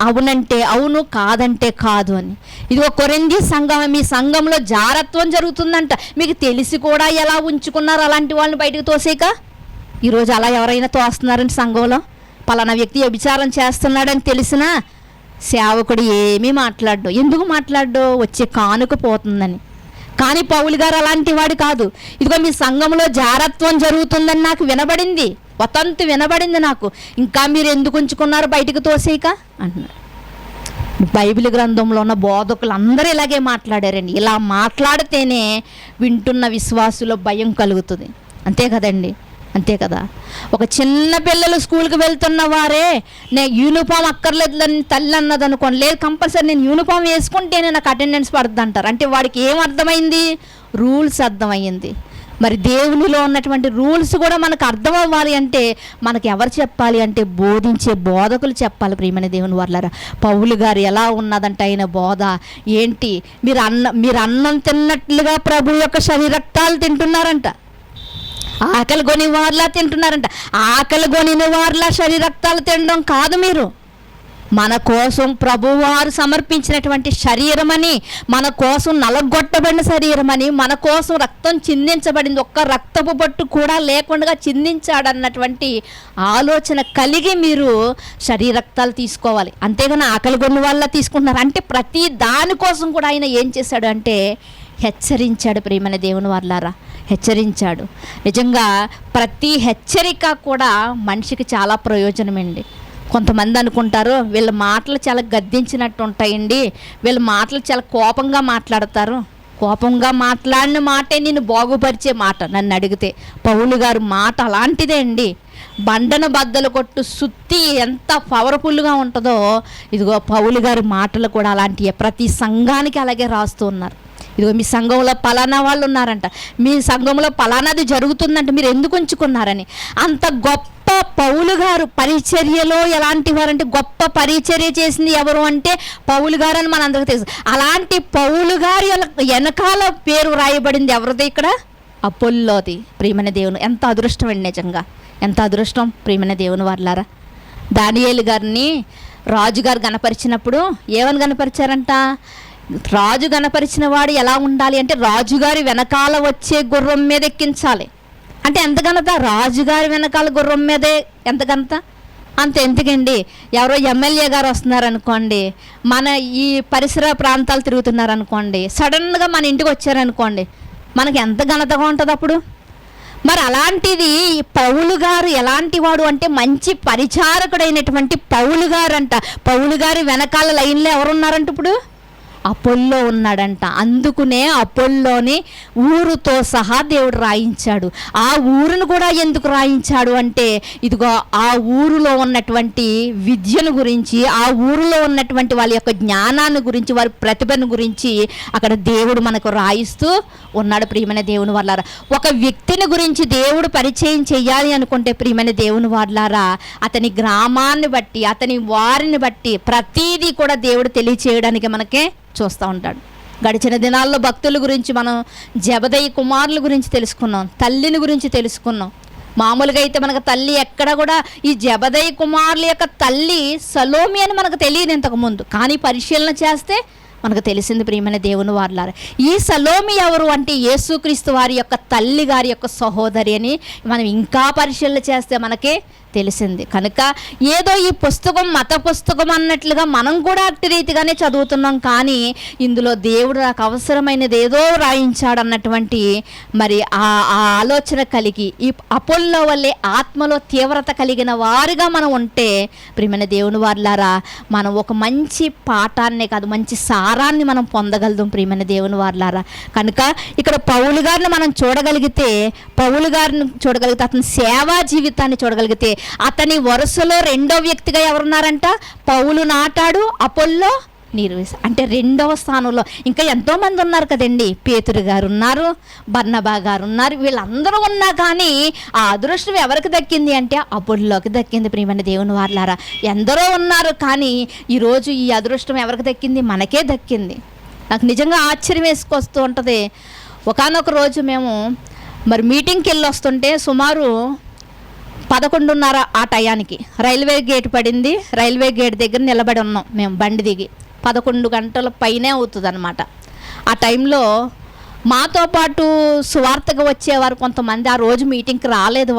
అవునంటే అవును, కాదంటే కాదు అని. ఇదిగో కొరింథీ సంఘం, మీ సంఘంలో జారత్వం జరుగుతుందంట, మీకు తెలిసి కూడా ఎలా ఉంచుకున్నారు అలాంటి వాళ్ళని బయటకు తోసేక. ఈరోజు అలా ఎవరైనా తోస్తున్నారంటే సంఘంలో పలానా వ్యక్తి వ్యభిచారం చేస్తున్నాడని తెలిసినా సేవకుడు ఏమీ మాట్లాడ్డు. ఎందుకు మాట్లాడ్డు? వచ్చే కానుక పోతుందని. కానీ పౌలు గారు అలాంటి వాడు కాదు. ఇదిగో మీ సంఘంలో జారత్వం జరుగుతుందని నాకు వినబడింది, వతంతు వినబడింది నాకు, ఇంకా మీరు ఎందుకు ఉంచుకున్నారు బయటకు తోసేయక అంటున్నారు. బైబిల్ గ్రంథంలో ఉన్న బోధకులు అందరూ ఇలాగే మాట్లాడారండి. ఇలా మాట్లాడితేనే వింటున్న విశ్వాసులో భయం కలుగుతుంది. అంతే కదండి, అంతే కదా. ఒక చిన్న పిల్లలు స్కూల్కి వెళ్తున్న వారే నేను యూనిఫామ్ అక్కర్లేదని తల్లి అన్నది అనుకోండి, లేదు కంపల్సరీ నేను యూనిఫామ్ వేసుకుంటేనే నాకు అటెండెన్స్ పడుతుంది అంటారు. అంటే వాడికి ఏం అర్థమైంది? రూల్స్ అర్థమైంది. మరి దేవునిలో ఉన్నటువంటి రూల్స్ కూడా మనకు అర్థం అవ్వాలి అంటే మనకు ఎవరు చెప్పాలి అంటే బోధించే బోధకులు చెప్పాలి. ప్రియమైన దేవుని వారలారా, పౌలు గారు ఎలా ఉన్నదంటే ఆయన బోధ ఏంటి? మీరు అన్నం తిన్నట్లుగా ప్రభు యొక్క శరీరక్తాలు తింటున్నారంట, ఆకలి కొని వారిలా తింటున్నారంట. ఆకలి కొనిన వారిలా శరీరక్తాలు తినడం కాదు. మీరు మన కోసం ప్రభువారు సమర్పించినటువంటి శరీరమని, మన కోసం నలగొట్టబడిన శరీరమని, మన కోసం రక్తం చిందించబడింది, ఒక్క రక్తపు బొట్టు కూడా లేకుండా చిందించాడన్నటువంటి ఆలోచన కలిగి మీరు శరీరక్తాలు తీసుకోవాలి. అంతేగాని ఆకలి గొన్న వాళ్ళ తీసుకుంటున్నారు అంటే ప్రతి దానికోసం కూడా ఆయన ఏం చేశాడు అంటే హెచ్చరించాడు. ప్రియమైన దేవుని వాళ్ళారా, హెచ్చరించాడు. నిజంగా ప్రతి హెచ్చరిక కూడా మనిషికి చాలా ప్రయోజనమండి. కొంతమంది అనుకుంటారు వీళ్ళ మాటలు చాలా గద్దించినట్టు ఉంటాయండి, వీళ్ళ మాటలు చాలా కోపంగా మాట్లాడతారు. కోపంగా మాట్లాడిన మాటే నేను బాగుపరిచే మాట. నన్ను అడిగితే పౌలు గారు మాట అలాంటిదే అండి. బండను బద్దలు కొట్టు సుత్తి ఎంత పవర్ఫుల్గా ఉంటుందో, ఇదిగో పౌలు గారి మాటలు కూడా అలాంటివి. ప్రతి సంఘానికి అలాగే రాస్తూ ఉన్నారు. ఇదిగో మీ సంఘంలో పలానా వాళ్ళు ఉన్నారంట, మీ సంఘంలో పలానాది జరుగుతుందంటే మీరు ఎందుకు ఉంచుకున్నారని. అంత గొప్ప పౌలు గారు పరిచర్యలో ఎలాంటి వారంటే, గొప్ప పరిచర్య చేసింది ఎవరు అంటే పౌలు గారు అని మనందరికీ తెలుసు. అలాంటి పౌలు గారి వెనకాల పేరు రాయబడింది ఎవరిది ఇక్కడ? అపోల్లోది. ప్రియమైన దేవుని ఎంత అదృష్టం అండి, నిజంగా ఎంత అదృష్టం ప్రియమైన దేవుని వాళ్ళారా. దానియేలు గారిని రాజుగారు గణపరిచినప్పుడు ఏమని గణపరిచారంట? రాజు గణపరిచిన వాడు ఎలా ఉండాలి అంటే రాజుగారి వెనకాల వచ్చే గుర్రం మీద ఎక్కించాలి. అంటే ఎంత ఘనత! రాజుగారి వెనకాల గుర్రం మీదే ఎంత ఘనత! అంత ఎందుకండి, ఎవరో ఎమ్మెల్యే గారు వస్తున్నారనుకోండి, మన ఈ పరిసర ప్రాంతాలు తిరుగుతున్నారనుకోండి, సడన్గా మన ఇంటికి వచ్చారనుకోండి, మనకి ఎంత ఘనతగా ఉంటుంది అప్పుడు. మరి అలాంటిది పౌలు గారు ఎలాంటి వాడు అంటే మంచి పరిచారకుడైనటువంటి పౌలు గారు అంట. పౌలు గారి వెనకాల లైన్లో ఎవరున్నారంట ఇప్పుడు? అపోల్లో ఉన్నాడంట. అందుకునే అపోల్లోని ఊరుతో సహా దేవుడు రాయించాడు. ఆ ఊరును కూడా ఎందుకు రాయించాడు అంటే ఇదిగో ఆ ఊరులో ఉన్నటువంటి విద్యను గురించి, ఆ ఊరిలో ఉన్నటువంటి వాళ్ళ యొక్క జ్ఞానాన్ని గురించి, వారి ప్రతిభను గురించి అక్కడ దేవుడు మనకు రాయిస్తూ ఉన్నాడు. ప్రియమైన దేవుని వాళ్ళారా, ఒక వ్యక్తిని గురించి దేవుడు పరిచయం చేయాలి అనుకుంటే ప్రియమైన దేవుని వాళ్ళారా, అతని గ్రామాన్ని బట్టి, అతని వారిని బట్టి ప్రతీదీ కూడా దేవుడు తెలియచేయడానికి మనకే చూస్తూ ఉంటాడు. గడిచిన దినాల్లో భక్తుల గురించి మనం జెబెదయి కుమారుల గురించి తెలుసుకున్నాం, తల్లిని గురించి తెలుసుకున్నాం. మామూలుగా అయితే మనకు తల్లి ఎక్కడ కూడా, ఈ జెబెదయి కుమారుల యొక్క తల్లి సలోమి అని మనకు తెలియదు ఇంతకుముందు, కానీ పరిశీలన చేస్తే మనకు తెలిసింది ప్రియమైన దేవుని వారలారా. ఈ సలోమి ఎవరు అంటే యేసుక్రీస్తు వారి యొక్క తల్లి గారి యొక్క సహోదరి అని మనం ఇంకా పరిశీలన చేస్తే మనకే తెలిసింది. కనుక ఏదో ఈ పుస్తకం మత పుస్తకం అన్నట్లుగా మనం కూడా అట్టి రీతిగానే చదువుతున్నాం, కానీ ఇందులో దేవుడు నాకు అవసరమైనది ఏదో రాయించాడు అన్నటువంటి మరి ఆ ఆలోచన కలిగి ఈ అపోల్లో వల్లే ఆత్మలో తీవ్రత కలిగిన వారిగా మనం ఉంటే ప్రియమైన దేవుని వారలారా, మనం ఒక మంచి పాఠాన్నే కాదు మంచి సారాన్ని మనం పొందగలుగుతాం ప్రియమైన దేవుని వారలారా. కనుక ఇక్కడ పౌలు గారిని మనం చూడగలిగితే, అతని సేవా జీవితాన్ని చూడగలిగితే, అతని వరుసలో రెండో వ్యక్తిగా ఎవరున్నారంట? పౌలు నాటాడు, అపోల్లో నీరు వేశాడు. అంటే రెండవ స్థానంలో ఇంకా ఎంతోమంది ఉన్నారు కదండి. పేతురు గారు ఉన్నారు, బర్నబా గారు ఉన్నారు, వీళ్ళందరూ ఉన్నా కానీ ఆ అదృష్టం ఎవరికి దక్కింది అంటే అపోల్లోకి దక్కింది. ప్రియమైన దేవుని వారలారా, ఎందరో ఉన్నారు కానీ ఈరోజు ఈ అదృష్టం ఎవరికి దక్కింది? మనకే దక్కింది. నాకు నిజంగా ఆశ్చర్యం వేసుకొస్తూ ఉంటుంది. ఒకానొక రోజు మేము మరి మీటింగ్కి వెళ్ళి వస్తుంటే సుమారు 11:30 ఆ టయానికి రైల్వే గేట్ పడింది. రైల్వే గేట్ దగ్గర నిలబడి ఉన్నాం మేము, బండి దిగి 11 గంటల పైనే అవుతుంది అనమాట. ఆ టైంలో మాతో పాటు సువార్తగా వచ్చేవారు కొంతమంది ఆ రోజు మీటింగ్కి రాలేదు,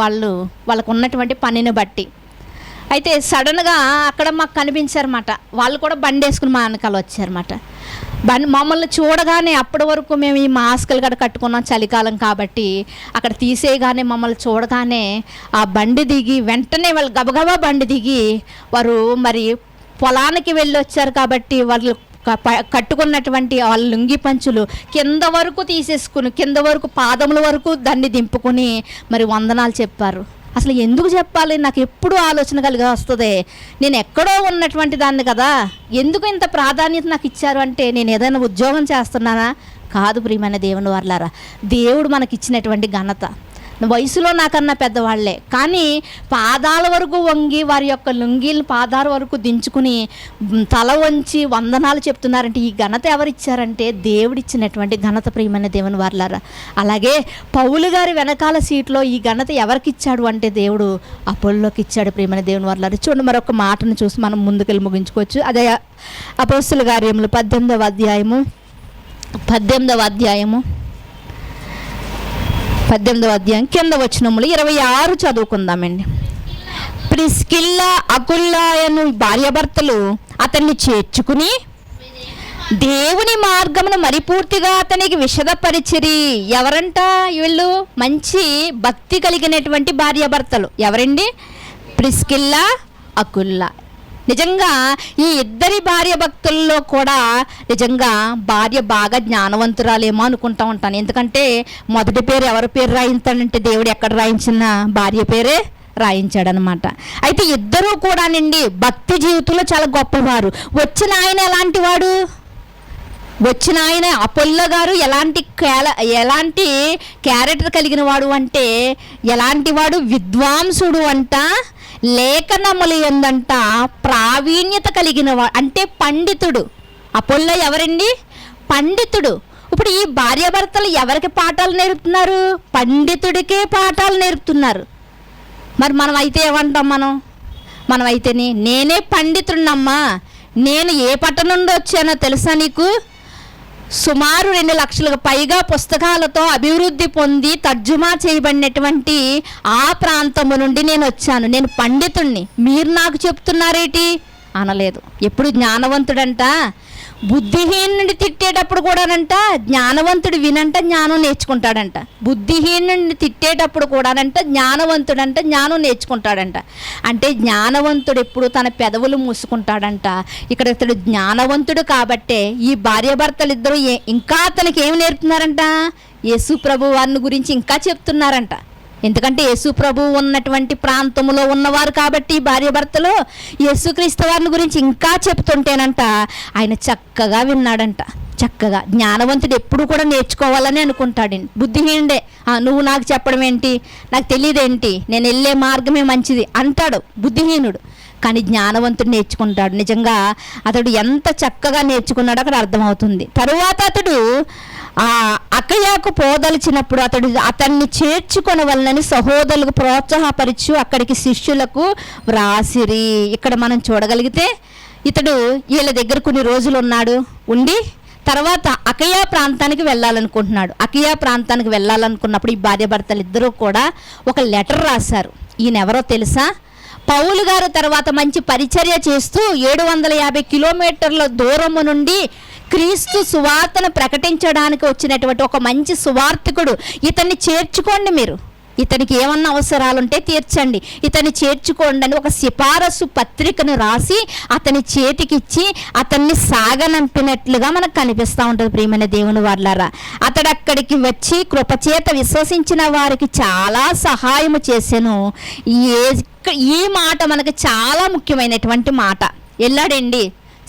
వాళ్ళకు ఉన్నటువంటి పనిని బట్టి. అయితే సడన్గా అక్కడ మాకు కనిపించారన్నమాట. వాళ్ళు కూడా బండి వేసుకుని మా వెనకాల వచ్చారన్నమాట. మమ్మల్ని చూడగానే, అప్పటి వరకు మేము ఈ మాస్కులు కూడా కట్టుకున్నాం చలికాలం కాబట్టి, అక్కడ తీసేయగానే మమ్మల్ని చూడగానే ఆ బండి దిగి వెంటనే వాళ్ళు గబగబా బండి దిగి వారు మరి పొలానికి వెళ్ళి వచ్చారు కాబట్టి వాళ్ళు కట్టుకున్నటువంటి వాళ్ళ లుంగి పంచులు కింద వరకు తీసేసుకుని, కింద వరకు పాదముల వరకు దాన్ని దింపుకుని మరి వందనాలు చెప్పారు. అసలు ఎందుకు చెప్పాలి? నాకు ఎప్పుడూ ఆలోచన కలిగి వస్తుంది. నేను ఎక్కడో ఉన్నటువంటి దాన్ని కదా, ఎందుకు ఇంత ప్రాధాన్యత నాకు ఇచ్చారు అంటే నేను ఏదైనా ఉద్యోగం చేస్తున్నానా? కాదు ప్రియమైన దేవుని వారలారా, దేవుడు మనకి ఇచ్చినటువంటి ఘనత. వయసులో నాకన్నా పెద్దవాళ్లే, కానీ పాదాల వరకు వంగి వారి యొక్క లుంగీలు పాదాల వరకు దించుకుని తల వంచి వందనాలు చెప్తున్నారంటే ఈ ఘనత ఎవరిచ్చారంటే దేవుడిచ్చినటువంటి ఘనత, ప్రియమైన దేవుని వారలారా. అలాగే పౌలు గారి వెనకాల సీట్లో ఈ ఘనత ఎవరికి ఇచ్చాడు అంటే దేవుడు అపోల్లోకి ఇచ్చాడు, ప్రియమైన దేవుని వారలారా. చూడండి, మరొక మాటను చూసి మనం ముందుకెళ్ళి ముగించుకోవచ్చు. అదే అపోస్తలుల కార్యములు 18వ అధ్యాయం కింద వచనములు 26 చదువుకుందామండి. ప్రిస్కిల్లా అకుల్లాయను భార్యాభర్తలు అతన్ని చేర్చుకుని దేవుని మార్గమును మరిపూర్తిగా అతనికి విషదపరిచిరి. ఎవరంట వీళ్ళు? మంచి భక్తి కలిగినటువంటి భార్యాభర్తలు. ఎవరండి? Priscilla, Aquila. నిజంగా ఈ ఇద్దరి భార్య భక్తుల్లో కూడా నిజంగా భార్య బాగా జ్ఞానవంతురాలేమో అనుకుంటా ఉంటాను. ఎందుకంటే మొదటి పేరు ఎవరి పేరు రాయించాడంటే దేవుడు ఎక్కడ రాయించిన భార్య పేరే రాయించాడనమాట. అయితే ఇద్దరూ కూడా నండి భక్తి జీవితంలో చాలా గొప్పవారు. వచ్చిన ఆయన ఎలాంటి వాడు? వచ్చిన ఆయన అపోల్లో గారు ఎలాంటి క్యారెక్టర్ కలిగిన వాడు అంటే ఎలాంటి వాడు? విద్వాంసుడు అంట, లేఖనములు ఎందంట ప్రావీణ్యత కలిగిన వాడు, అంటే పండితుడు. అపోల్లో ఎవరండి? పండితుడు. ఇప్పుడు ఈ భార్యాభర్తలు ఎవరికి పాఠాలు నేర్పుతున్నారు? పండితుడికే పాఠాలు నేర్పుతున్నారు. మరి మనం అయితే ఏమంటాం? మనం అయితేనే నేనే పండితుడినమ్మా, నేను ఏ పట్టణం నుండి వచ్చానో తెలుసా నీకు? సుమారు 2 లక్షలకు పైగా పుస్తకాలతో అభివృద్ధి పొంది తర్జుమా చేయబడినటువంటి ఆ ప్రాంతము నుండి నేను వచ్చాను, నేను పండితుణ్ణి, మీరు నాకు చెప్తున్నారేటి అనలేదు. ఎప్పుడు జ్ఞానవంతుడంట బుద్ధిహీనుడిని తిట్టేటప్పుడు కూడానంట జ్ఞానవంతుడు వినంట జ్ఞానం నేర్చుకుంటాడంట. బుద్ధిహీనుడిని తిట్టేటప్పుడు కూడానంట జ్ఞానవంతుడంట జ్ఞానం నేర్చుకుంటాడంట. అంటే జ్ఞానవంతుడు ఎప్పుడు తన పెదవులు మూసుకుంటాడంట. ఇక్కడ ఇతడు జ్ఞానవంతుడు కాబట్టే ఈ భార్యాభర్తలు ఇద్దరు ఇంకా అతనికి ఏమి నేర్పుతున్నారంట? యేసు ప్రభు వారిని గురించి ఇంకా చెప్తున్నారంట. ఎందుకంటే యేసు ప్రభు ఉన్నటువంటి ప్రాంతంలో ఉన్నవారు కాబట్టి భార్యాభర్తలు యేసుక్రీస్తు వారిని గురించి ఇంకా చెప్తుంటేనంట ఆయన చక్కగా విన్నాడంట. చక్కగా జ్ఞానవంతుడు ఎప్పుడు కూడా నేర్చుకోవాలని అనుకుంటాడండి. బుద్ధిహీనుడే నువ్వు నాకు చెప్పడం ఏంటి, నాకు తెలియదేంటి, నేను వెళ్ళే మార్గమే మంచిది అంటాడు బుద్ధిహీనుడు. కానీ జ్ఞానవంతుడు నేర్చుకుంటాడు. నిజంగా అతడు ఎంత చక్కగా నేర్చుకున్నాడో అక్కడ అర్థమవుతుంది. తరువాత అతడు అకయ్యకు పోదలిచినప్పుడు అతన్ని చేర్చుకొనవలనని సహోదరులకు ప్రోత్సాహపరిచు అక్కడికి శిష్యులకు వ్రాసిరి. ఇక్కడ మనం చూడగలిగితే ఇతడు వీళ్ళ దగ్గర కొన్ని రోజులు ఉండి తర్వాత అకయ్య ప్రాంతానికి వెళ్ళాలనుకుంటున్నాడు. అకయ్య ప్రాంతానికి వెళ్ళాలనుకున్నప్పుడు ఈ భార్యాభర్తలు ఇద్దరూ కూడా ఒక లెటర్ రాశారు. ఈయన ఎవరో తెలుసా? పౌలు గారు తర్వాత మంచి పరిచర్య చేస్తూ 750 కిలోమీటర్ల దూరము నుండి క్రీస్తు సువార్తను ప్రకటించడానికి వచ్చినటువంటి ఒక మంచి సువార్తికుడు. ఇతన్ని చేర్చుకోండి, మీరు ఇతనికి ఏమన్నా అవసరాలుంటే తీర్చండి, ఇతన్ని చేర్చుకోండి అని ఒక సిఫారసు పత్రికను రాసి అతని చేతికిచ్చి అతన్ని సాగనంపినట్లుగా మనకు కనిపిస్తూ ఉంటుంది. ప్రియమైన దేవుని వారలారా, అతడు అక్కడికి వచ్చి కృపచేత విశ్వసించిన వారికి చాలా సహాయము చేసెను. ఈ మాట మనకు చాలా ముఖ్యమైనటువంటి మాట. వెళ్ళాడండి,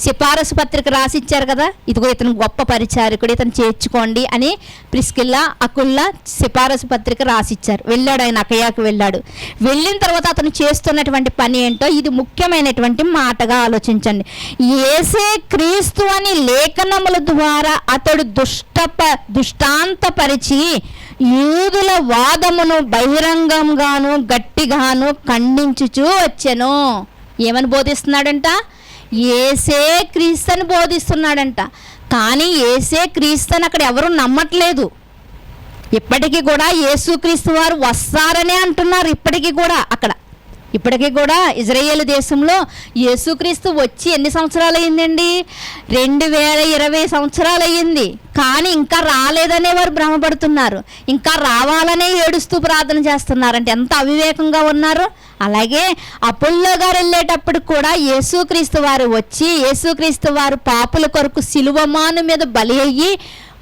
సిఫారసు పత్రిక రాసిచ్చారు కదా, ఇదిగో ఇతను గొప్ప పరిచారకుడు, ఇతను చేర్చుకోండి అని ప్రిస్కిల్లా అకుల్లా సిఫారసు పత్రిక రాసిచ్చారు. వెళ్ళాడు ఆయన, అకయ్యకు వెళ్ళాడు. వెళ్ళిన తర్వాత అతను చేస్తున్నటువంటి పని ఏంటో ఇది ముఖ్యమైనటువంటి మాటగా ఆలోచించండి. యేసే క్రీస్తు అని లేఖనముల ద్వారా అతడు దుష్టాంతపరిచి యూదుల వాదమును బహిరంగంగాను గట్టిగాను ఖండించుచూ వచ్చెను. ఏమని బోధిస్తున్నాడంట? యేసే క్రీస్తుని బోధిస్తున్నాడంట. కానీ యేసే క్రీస్తుని అక్కడ ఎవరు నమ్మట్లేదు. ఇప్పటికీ కూడా యేసుక్రీస్తు వారు వస్తారనే అంటున్నారు. ఇప్పటికీ కూడా ఇజ్రాయేల్ దేశంలో యేసుక్రీస్తు వచ్చి ఎన్ని సంవత్సరాలు అయ్యిందండి? 2020 సంవత్సరాలు అయ్యింది. కానీ ఇంకా రాలేదనే వారు భ్రమపడుతున్నారు. ఇంకా రావాలనే ఏడుస్తూ ప్రార్థన చేస్తున్నారంటే ఎంత అవివేకంగా ఉన్నారు. అలాగే అపోల్లో గారు వెళ్ళేటప్పుడు కూడా యేసుక్రీస్తు వారు వచ్చి యేసుక్రీస్తు వారు పాపుల కొరకు సిలువమాను మీద బలి అయ్యి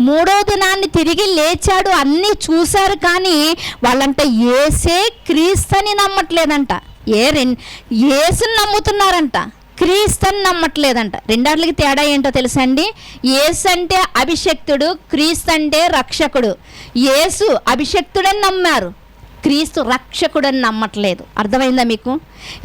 3వ దినాన్ని తిరిగి లేచాడు అన్నీ చూశారు. కానీ వాళ్ళంట యేసే క్రీస్తుని నమ్మట్లేదంట. యేసుని నమ్ముతున్నారంట, క్రీస్తుని నమ్మట్లేదంట. రెండాట్లకి తేడా ఏంటో తెలుసా అండి? యేసు అంటే అభిషక్తుడు, క్రీస్తు అంటే రక్షకుడు. యేసు అభిషక్తుడని నమ్మారు, క్రీస్తు రక్షకుడని నమ్మట్లేదు. అర్థమైందా మీకు?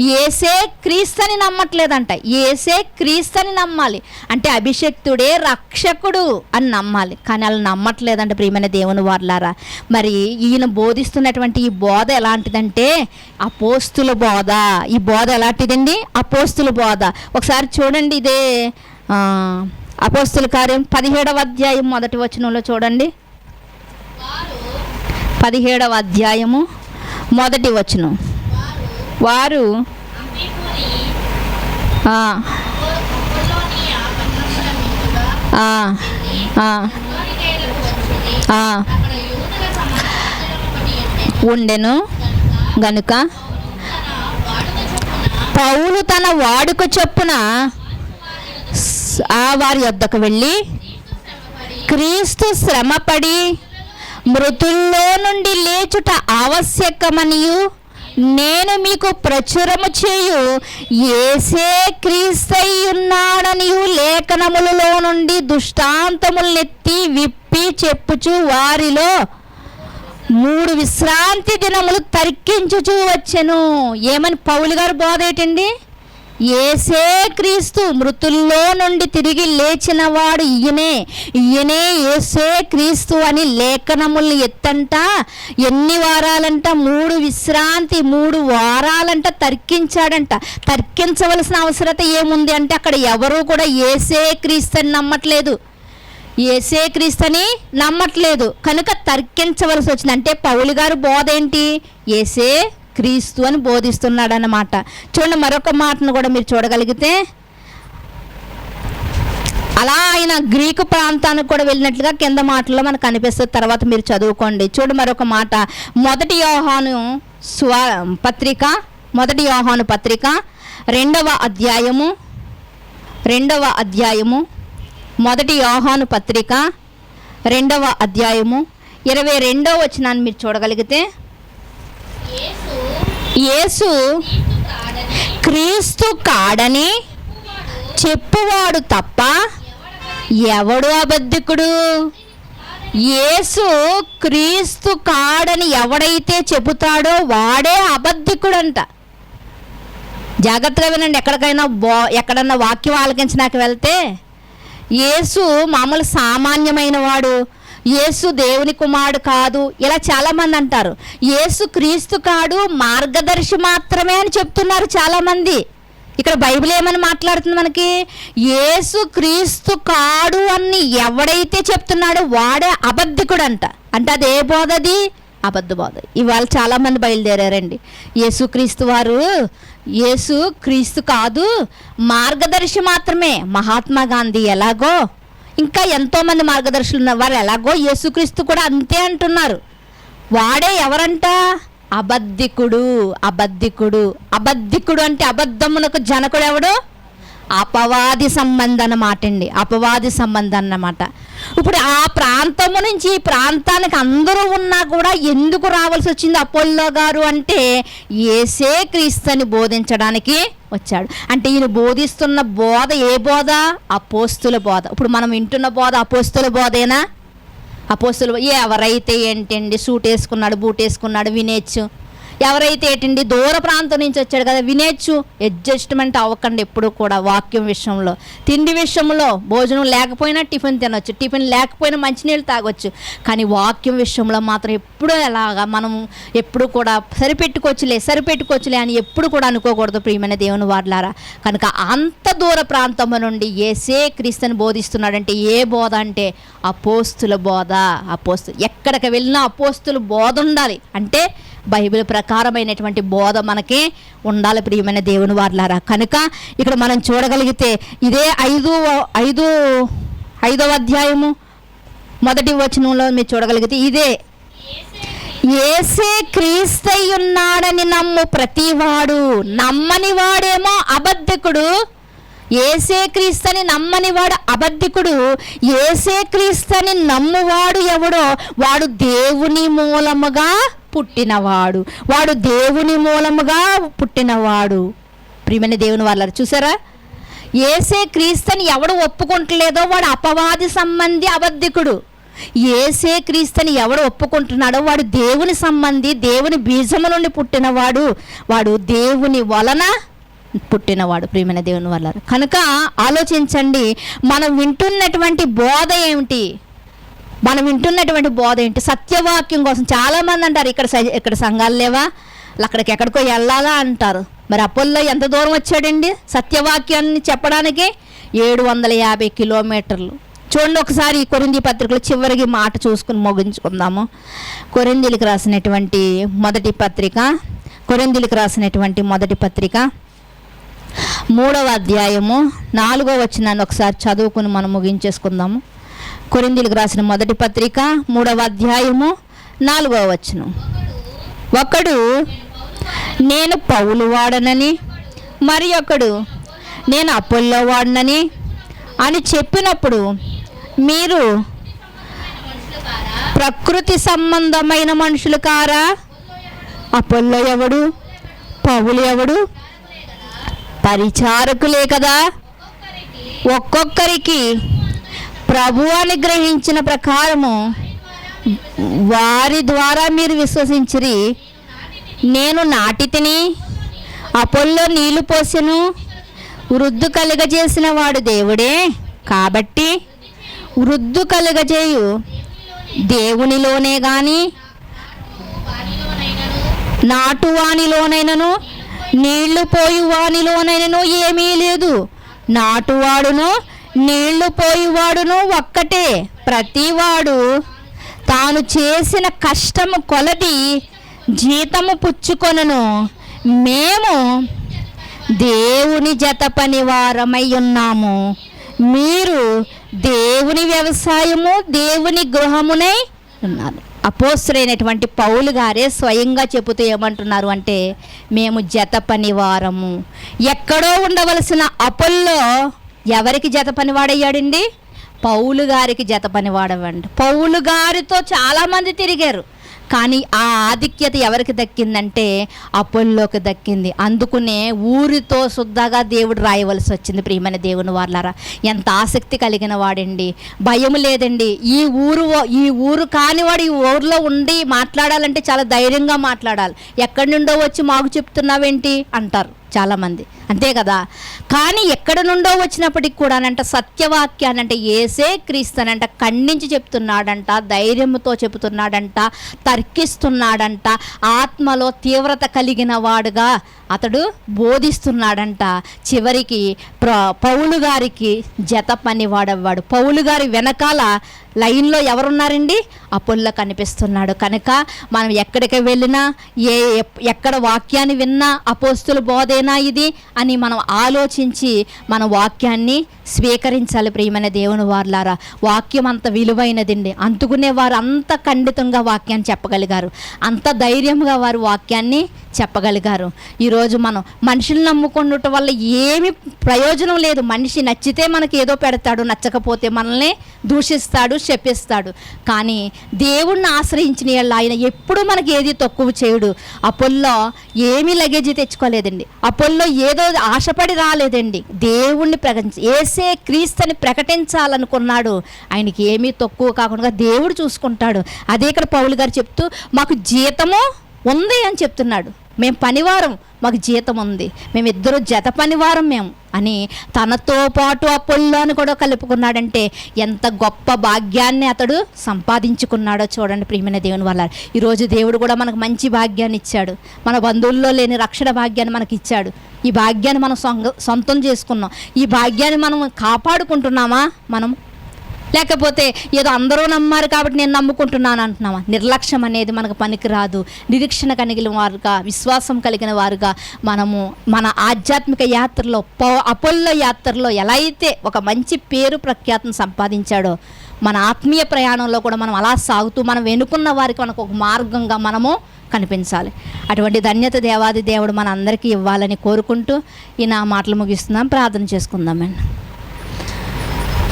యేసే క్రీస్తుని నమ్మట్లేదంట. యేసే క్రీస్తుని నమ్మాలి అంటే అభిషక్తుడే రక్షకుడు అని నమ్మాలి. కానీ వాళ్ళు నమ్మట్లేదంట ప్రియమైన దేవుని వారలారా. మరి ఈయన బోధిస్తున్నటువంటి ఈ బోధ ఎలాంటిదంటే అపోస్తుల బోధ. ఈ బోధ ఎలాంటిదండి? అపోస్తుల బోధ. ఒకసారి చూడండి, ఇదే అపోస్తుల కార్యం 17వ అధ్యాయం 1వ వచనంలో చూడండి. 17వ అధ్యాయము 1వ వచనం. వారు ఉండెను గనుక పౌలు తన వాడుక చొప్పున వారి యొద్దకు వెళ్ళి క్రీస్తు శ్రమపడి మృతుల్లో నుండి లేచుట ఆవశ్యకమనియు నేను మీకు ప్రచురము చేయు యేసే క్రీస్తై ఉన్నాడనియు లేఖనములలో నుండి దృష్టాంతములెత్తి విప్పి చెప్పుచు వారిలో 3 విశ్రాంతి దినములు తర్కించుచూ వచ్చెను. ఏమని పౌలు గారు బోధ ఏంటండి? యేసే క్రీస్తు, మృతుల్లో నుండి తిరిగి లేచిన వాడు ఈయనే యేసే క్రీస్తు అని లేఖనములు ఎత్తంట. ఎన్ని వారాలంట? 3 విశ్రాంతి, 3 వారాలంట తర్కించాడంట. తర్కించవలసిన అవసరత ఏముంది అంటే అక్కడ ఎవరు కూడా యేసే క్రీస్తు అని నమ్మట్లేదు. యేసే క్రీస్తుని నమ్మట్లేదు కనుక తర్కించవలసి వచ్చింది. అంటే పౌలు గారు బోధ ఏంటి? యేసే క్రీస్తు అని బోధిస్తున్నాడు అన్నమాట. చూడండి, మరొక మాటను కూడా మీరు చూడగలిగితే, అలా ఆయన గ్రీకు ప్రాంతానికి కూడా వెళ్ళినట్లుగా కింద మాటల్లో మనకు కనిపిస్తుంది. తర్వాత మీరు చదువుకోండి. చూడండి మరొక మాట, 1 యోహాను పత్రిక 2వ అధ్యాయము 1 యోహాను పత్రిక 2వ అధ్యాయము 22వ వచనాన్ని మీరు చూడగలిగితే, యేసు క్రీస్తు కాడని చెప్పువాడు తప్ప ఎవడు అబద్ధికుడు? యేసు క్రీస్తు కాడని ఎవడైతే చెబుతాడో వాడే అబద్ధికుడంట. జాగ్రత్తగా వినండి. ఎక్కడన్నా వాక్యం ఆలకించడానికి వెళ్తే యేసు మామూలు సామాన్యమైన వాడు, యేసు దేవుని కుమారుడు కాదు, ఇలా చాలామంది అంటారు. యేసు క్రీస్తు కాడు, మార్గదర్శి మాత్రమే అని చెప్తున్నారు చాలామంది. ఇక్కడ బైబిల్ ఏమని మాట్లాడుతుంది మనకి? యేసు క్రీస్తు కాడు అని ఎవడైతే చెప్తున్నాడో వాడే అబద్ధికుడు అంట. అంటే అది ఏ బోధ? అది అబద్ధ బోధ. ఇవాళ చాలామంది బయలుదేరారండి. యేసు క్రీస్తు కాదు, మార్గదర్శి మాత్రమే. మహాత్మా గాంధీ ఎలాగో, ఇంకా ఎంతోమంది మార్గదర్శులు ఉన్నారు, వారు ఎలాగో యేసుక్రీస్తు కూడా అంతే అంటున్నారు. వాడే ఎవరంట? అబద్ధికుడు. అబద్ధికుడు అంటే అబద్ధమునకు జనకుడు ఎవడు? అపవాది సంబంధం అన్నమాట అండి. అపవాది సంబంధం అన్నమాట. ఇప్పుడు ఆ ప్రాంతము నుంచి ఈ ప్రాంతానికి అందరూ ఉన్నా కూడా ఎందుకు రావాల్సి వచ్చింది అపోల్లో గారు అంటే యేసే క్రీస్తుని బోధించడానికి వచ్చాడు. అంటే ఈయన బోధిస్తున్న బోధ ఏ బోధ? అపోస్తుల బోధ. ఇప్పుడు మనం వింటున్న బోధ అపోస్తుల బోధేనా? అపోస్తుల ఎవరైతే ఏంటండి సూట్ వేసుకున్నాడు, బూట్ వేసుకున్నాడు వినేచ్చు. ఎవరైతే ఏంటండి దూర ప్రాంతం నుంచి వచ్చాడు కదా వినేచ్చు. అడ్జస్ట్మెంట్ అవ్వకండి ఎప్పుడు కూడా. వాక్యం విషయంలో, తిండి విషయంలో, భోజనం లేకపోయినా టిఫిన్ తినొచ్చు, టిఫిన్ లేకపోయినా మంచినీళ్ళు తాగొచ్చు. కానీ వాక్యం విషయంలో మాత్రం ఎప్పుడూ ఎలాగా మనం ఎప్పుడు కూడా సరిపెట్టుకోవచ్చులే అని ఎప్పుడు కూడా అనుకోకూడదు ప్రియమైన దేవుని వారలారా. కనుక అంత దూర ప్రాంతం నుండి యేసే క్రీస్తుని బోధిస్తున్నాడంటే ఏ బోధ అంటే అపోస్తుల బోధ. ఎక్కడికి వెళ్ళినా అపోస్తుల బోధ ఉండాలి. అంటే బైబిల్ ప్రకారమైనటువంటి బోధ మనకి ఉండాలి ప్రియమైన దేవుని వారలారా. కనుక ఇక్కడ మనం చూడగలిగితే ఇదే 5వ అధ్యాయము 1వ వచనంలో మీరు చూడగలిగితే ఇదే యేసే క్రీస్తై ఉన్నాడని నమ్ము ప్రతివాడు, నమ్మని వాడేమో అబద్ధికుడు. యేసే క్రీస్తుని నమ్మని వాడు అబద్ధికుడు. యేసే క్రీస్తుని నమ్మువాడు ఎవడో వాడు దేవుని మూలముగా పుట్టినవాడు. ప్రియమైన దేవుని వాళ్ళారు చూసారా? యేసే క్రీస్తుని ఎవడు ఒప్పుకుంటలేదో వాడు అపవాది సంబంధి అబద్ధికుడు. యేసే క్రీస్తుని ఎవడు ఒప్పుకుంటున్నాడో వాడు దేవుని సంబంధి, దేవుని బీజము నుండి పుట్టినవాడు, వాడు దేవుని వలన పుట్టినవాడు. ప్రియమైన దేవుని వల్ల కనుక ఆలోచించండి, మనం వింటున్నటువంటి బోధ ఏమిటి? మనం వింటున్నటువంటి బోధ ఏంటి? సత్యవాక్యం కోసం. చాలామంది అంటారు ఇక్కడ సంఘాలు లేవా, అక్కడికి ఎక్కడికో వెళ్ళాలా అంటారు. మరి అపోల్లో ఎంత దూరం వచ్చాడండి సత్యవాక్యాన్ని చెప్పడానికి? 750 కిలోమీటర్లు. చూడండి ఒకసారి కొరింథీ పత్రికలో చివరికి మాట చూసుకుని ముగించుకుందాము. కొరింథీలకు రాసినటువంటి మొదటి పత్రిక 3వ అధ్యాయము 4వ వచనాన్ని ఒకసారి చదువుకుని మనం ముగించేసుకుందాము. కొరింథీలకు రాసిన మొదటి పత్రిక 3వ అధ్యాయము 4వ వచనం. ఒకడు నేను పౌలు వాడనని, మరి ఒకడు నేను అపోల్లో వాడనని అని చెప్పినప్పుడు మీరు ప్రకృతి సంబంధమైన మనుషులు కారా? అపోల్లో ఎవడు, పౌలు ఎవడు? పరిచారకులే కదా. ఒక్కొక్కరికి ప్రభు అనుగ్రహించిన ప్రకారము వారి ద్వారా మీరు విశ్వసించిరి. నేను నాటితిని, అపోల్లో నీళ్లు పోసెను, వృద్ధి కలుగజేసిన వాడు దేవుడే. కాబట్టి వృద్ధి కలుగజేయు దేవునిలోనే గాని నాటువానిలోనైనను నీళ్లు పోయి వానిలోనైనను ఏమీ లేదు. నాటువాడును నీళ్లు పోయివాడును ఒక్కటే. ప్రతివాడు తాను చేసిన కష్టము కొలది జీతము పుచ్చుకొనును. మేము దేవుని జత పని వారమై ఉన్నాము, మీరు దేవుని వ్యవసాయము, దేవుని గృహమునై ఉన్నారు. అపోస్తలుడైనటువంటి పౌలు గారే స్వయంగా చెబుతూ ఏమంటున్నారు అంటే, మేము జత పని వారము. ఎక్కడో ఉండవలసిన అపోల్లో ఎవరికి జత పనివాడయ్యాడండి? పౌలు గారికి జత పనివాడవండి. పౌలు గారితో చాలామంది తిరిగారు, కానీ ఆ ఆధిక్యత ఎవరికి దక్కిందంటే అపోల్లోకి దక్కింది. అందుకునే ఊరితో శుద్ధగా దేవుడు రాయవలసి వచ్చింది. ప్రియమైన దేవుని వాళ్ళారా, ఎంత ఆసక్తి కలిగిన వాడండి, భయం లేదండి. ఈ ఊరు కానివాడు ఈ ఊరిలో ఉండి మాట్లాడాలంటే చాలా ధైర్యంగా మాట్లాడాలి. ఎక్కడి నుండో వచ్చి మాకు చెప్తున్నావేంటి అంటారు చాలామంది, అంతే కదా. కానీ ఎక్కడ నుండో వచ్చినప్పటికి కూడా సత్యవాక్యానంట యేసే క్రీస్తునంట ఖండించి చెప్తున్నాడంట, ధైర్యంతో చెబుతున్నాడంట, తర్కిస్తున్నాడంట, ఆత్మలో తీవ్రత కలిగిన వాడుగా అతడు బోధిస్తున్నాడంట. చివరికి పౌలు గారికి జత పని వాడవాడు. పౌలు గారి వెనకాల లైన్లో ఎవరున్నారండి? అపోల్లో కనిపిస్తున్నాడు. కనుక మనం ఎక్కడికి వెళ్ళినా, ఎక్కడ వాక్యాన్ని విన్నా అపోస్తుల బోధేనా ఇది అని మనం ఆలోచించి మన వాక్యాన్ని స్వీకరించాలి. ప్రియమైన దేవుని వారులారా, వాక్యం అంత విలువైనదండి. అందుకునే వారు అంత ఖండితంగా వాక్యాన్ని చెప్పగలిగారు, అంత ధైర్యంగా వారు వాక్యాన్ని చెప్పగలిగారు. ఈరోజు మనం మనుషులను నమ్ముకుండటం వల్ల ఏమి ప్రయోజనం లేదు. మనిషి నచ్చితే మనకి ఏదో పెడతాడు, నచ్చకపోతే మనల్ని దూషిస్తాడు, శపిస్తాడు. కానీ దేవుణ్ణి ఆశ్రయించిన ఆయన ఎప్పుడు మనకి ఏది తక్కువ చేయడు. అపోల్లో ఏమీ లగేజీ తెచ్చుకోలేదండి. అపోల్లో ఏదో ఆశపడి రాలేదండి. దేవుణ్ణి యేసే క్రీస్తుని ప్రకటించాలనుకున్నాడు. ఆయనకి ఏమీ తక్కువ కాకుండా దేవుడు చూసుకుంటాడు. అదే ఇక్కడ పౌలు గారు చెప్తూ మాకు జీతము ఉంది అని చెప్తున్నాడు. మేము పనివారం, మాకు జీతం ఉంది, మేమిద్దరు జత పనివారం మేము అని తనతో పాటు అపోల్లోని కూడా కలుపుకున్నాడంటే ఎంత గొప్ప భాగ్యాన్ని అతడు సంపాదించుకున్నాడో చూడండి. ప్రియమైన దేవుని వల్ల ఈరోజు దేవుడు కూడా మనకు మంచి భాగ్యాన్ని ఇచ్చాడు. మన బంధువుల్లో లేని రక్షణ భాగ్యాన్ని మనకి ఇచ్చాడు. ఈ భాగ్యాన్ని మనం సొంతం చేసుకున్నాం. ఈ భాగ్యాన్ని మనం కాపాడుకుంటున్నామా? మనం లేకపోతే ఏదో అందరూ నమ్మారు కాబట్టి నేను నమ్ముకుంటున్నాను అంటున్నామా? నిర్లక్ష్యం అనేది మనకు పనికిరాదు. నిరీక్షణ కలిగిన వారుగా, విశ్వాసం కలిగిన వారుగా మనము మన ఆధ్యాత్మిక యాత్రలో, అపోల్లో యాత్రలో ఎలా అయితే ఒక మంచి పేరు ప్రఖ్యాతిని సంపాదించాడో, మన ఆత్మీయ ప్రయాణంలో కూడా మనం అలా సాగుతూ మనం వెనుకున్న వారికి మనకు ఒక మార్గంగా మనము కనిపించాలి. అటువంటి ధన్యత దేవాది దేవుడు మన అందరికీ ఇవ్వాలని కోరుకుంటూ ఈ నా మాటలు ముగిస్తున్నాం. ప్రార్థన చేసుకుందామండి.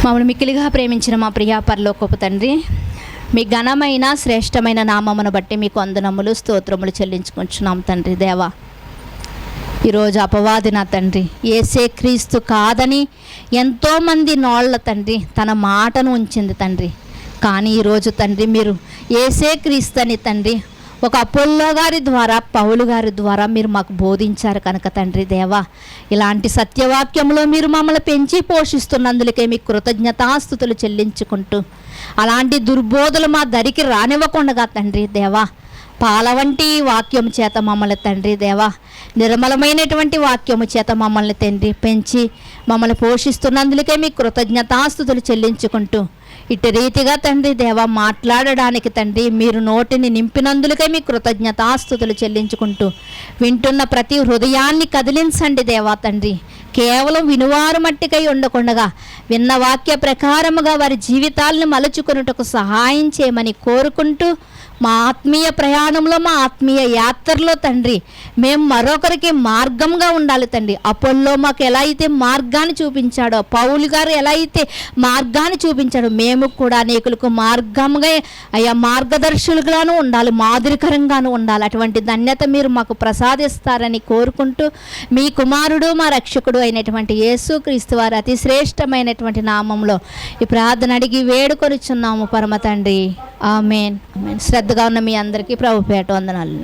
మమ్మల్ని మిక్కిలిగా ప్రేమించిన మా ప్రియా పరలోకపు తండ్రి, మీ ఘనమైన శ్రేష్టమైన నామమును బట్టి మీకు వందనములు స్తోత్రములు చెల్లించుకుంటున్నాం తండ్రి. దేవా, ఈరోజు అపవాది నా తండ్రి యేసే క్రీస్తు కాదని ఎంతోమంది నోళ్ళ తండ్రి తన మాటను ఉంచింది తండ్రి. కానీ ఈరోజు తండ్రి మీరు యేసే క్రీస్తని తండ్రి ఒక అపోల్లో గారి ద్వారా, పౌలు గారి ద్వారా మీరు మాకు బోధించారు కనుక తండ్రి దేవా, ఇలాంటి సత్యవాక్యంలో మీరు మమ్మల్ని పెంచి పోషిస్తున్నందులకే మీకు కృతజ్ఞతాస్తుతులు చెల్లించుకుంటూ, అలాంటి దుర్బోధలు మా దరికి రానివ్వకుండా తండ్రి దేవా, పాల వంటి వాక్యం చేత మమ్మల్ని తండ్రి దేవా, నిర్మలమైనటువంటి వాక్యము చేత మమ్మల్ని తండ్రి పెంచి మమ్మల్ని పోషిస్తున్నందులకే మీకు కృతజ్ఞతాస్తుతులు చెల్లించుకుంటూ, ఇటు రీతిగా తండ్రి దేవా మాట్లాడడానికి తండ్రి మీరు నోటిని నింపినందులకే మీకు కృతజ్ఞతాస్తుతులు చెల్లించుకుంటూ, వింటున్న ప్రతి హృదయాన్ని కదిలించండి దేవా తండ్రి. కేవలం వినువారు మట్టికై ఉండకుండగా విన్న వాక్య ప్రకారముగా వారి జీవితాలను మలుచుకొనుటకు సహాయం చేయమని కోరుకుంటూ, మా ఆత్మీయ ప్రయాణంలో, మా ఆత్మీయ యాత్రలో తండ్రి మేము మరొకరికి మార్గంగా ఉండాలి తండ్రి. అపోల్లో మాకు ఎలా అయితే మార్గాన్ని చూపించాడో, పౌలు గారు ఎలా అయితే మార్గాన్ని చూపించాడో, మేము కూడా అనేకులకు మార్గంగా అయ్యా మార్గదర్శులుగాను ఉండాలి, మాదిరికరంగాను ఉండాలి. అటువంటి ధన్యత మీరు మాకు ప్రసాదిస్తారని కోరుకుంటూ, మీ కుమారుడు మా రక్షకుడు అయినటువంటి యేసుక్రీస్తు వారి అతి శ్రేష్టమైనటువంటి నామంలో ఈ ప్రార్థన అడిగి వేడుకొనిచున్నాము పరమ తండ్రి. ఆమేన్. ఆమేన్. శ్రద్ధగా ఉన్న మీ అందరికీ ప్రభుపేట వందనాలు.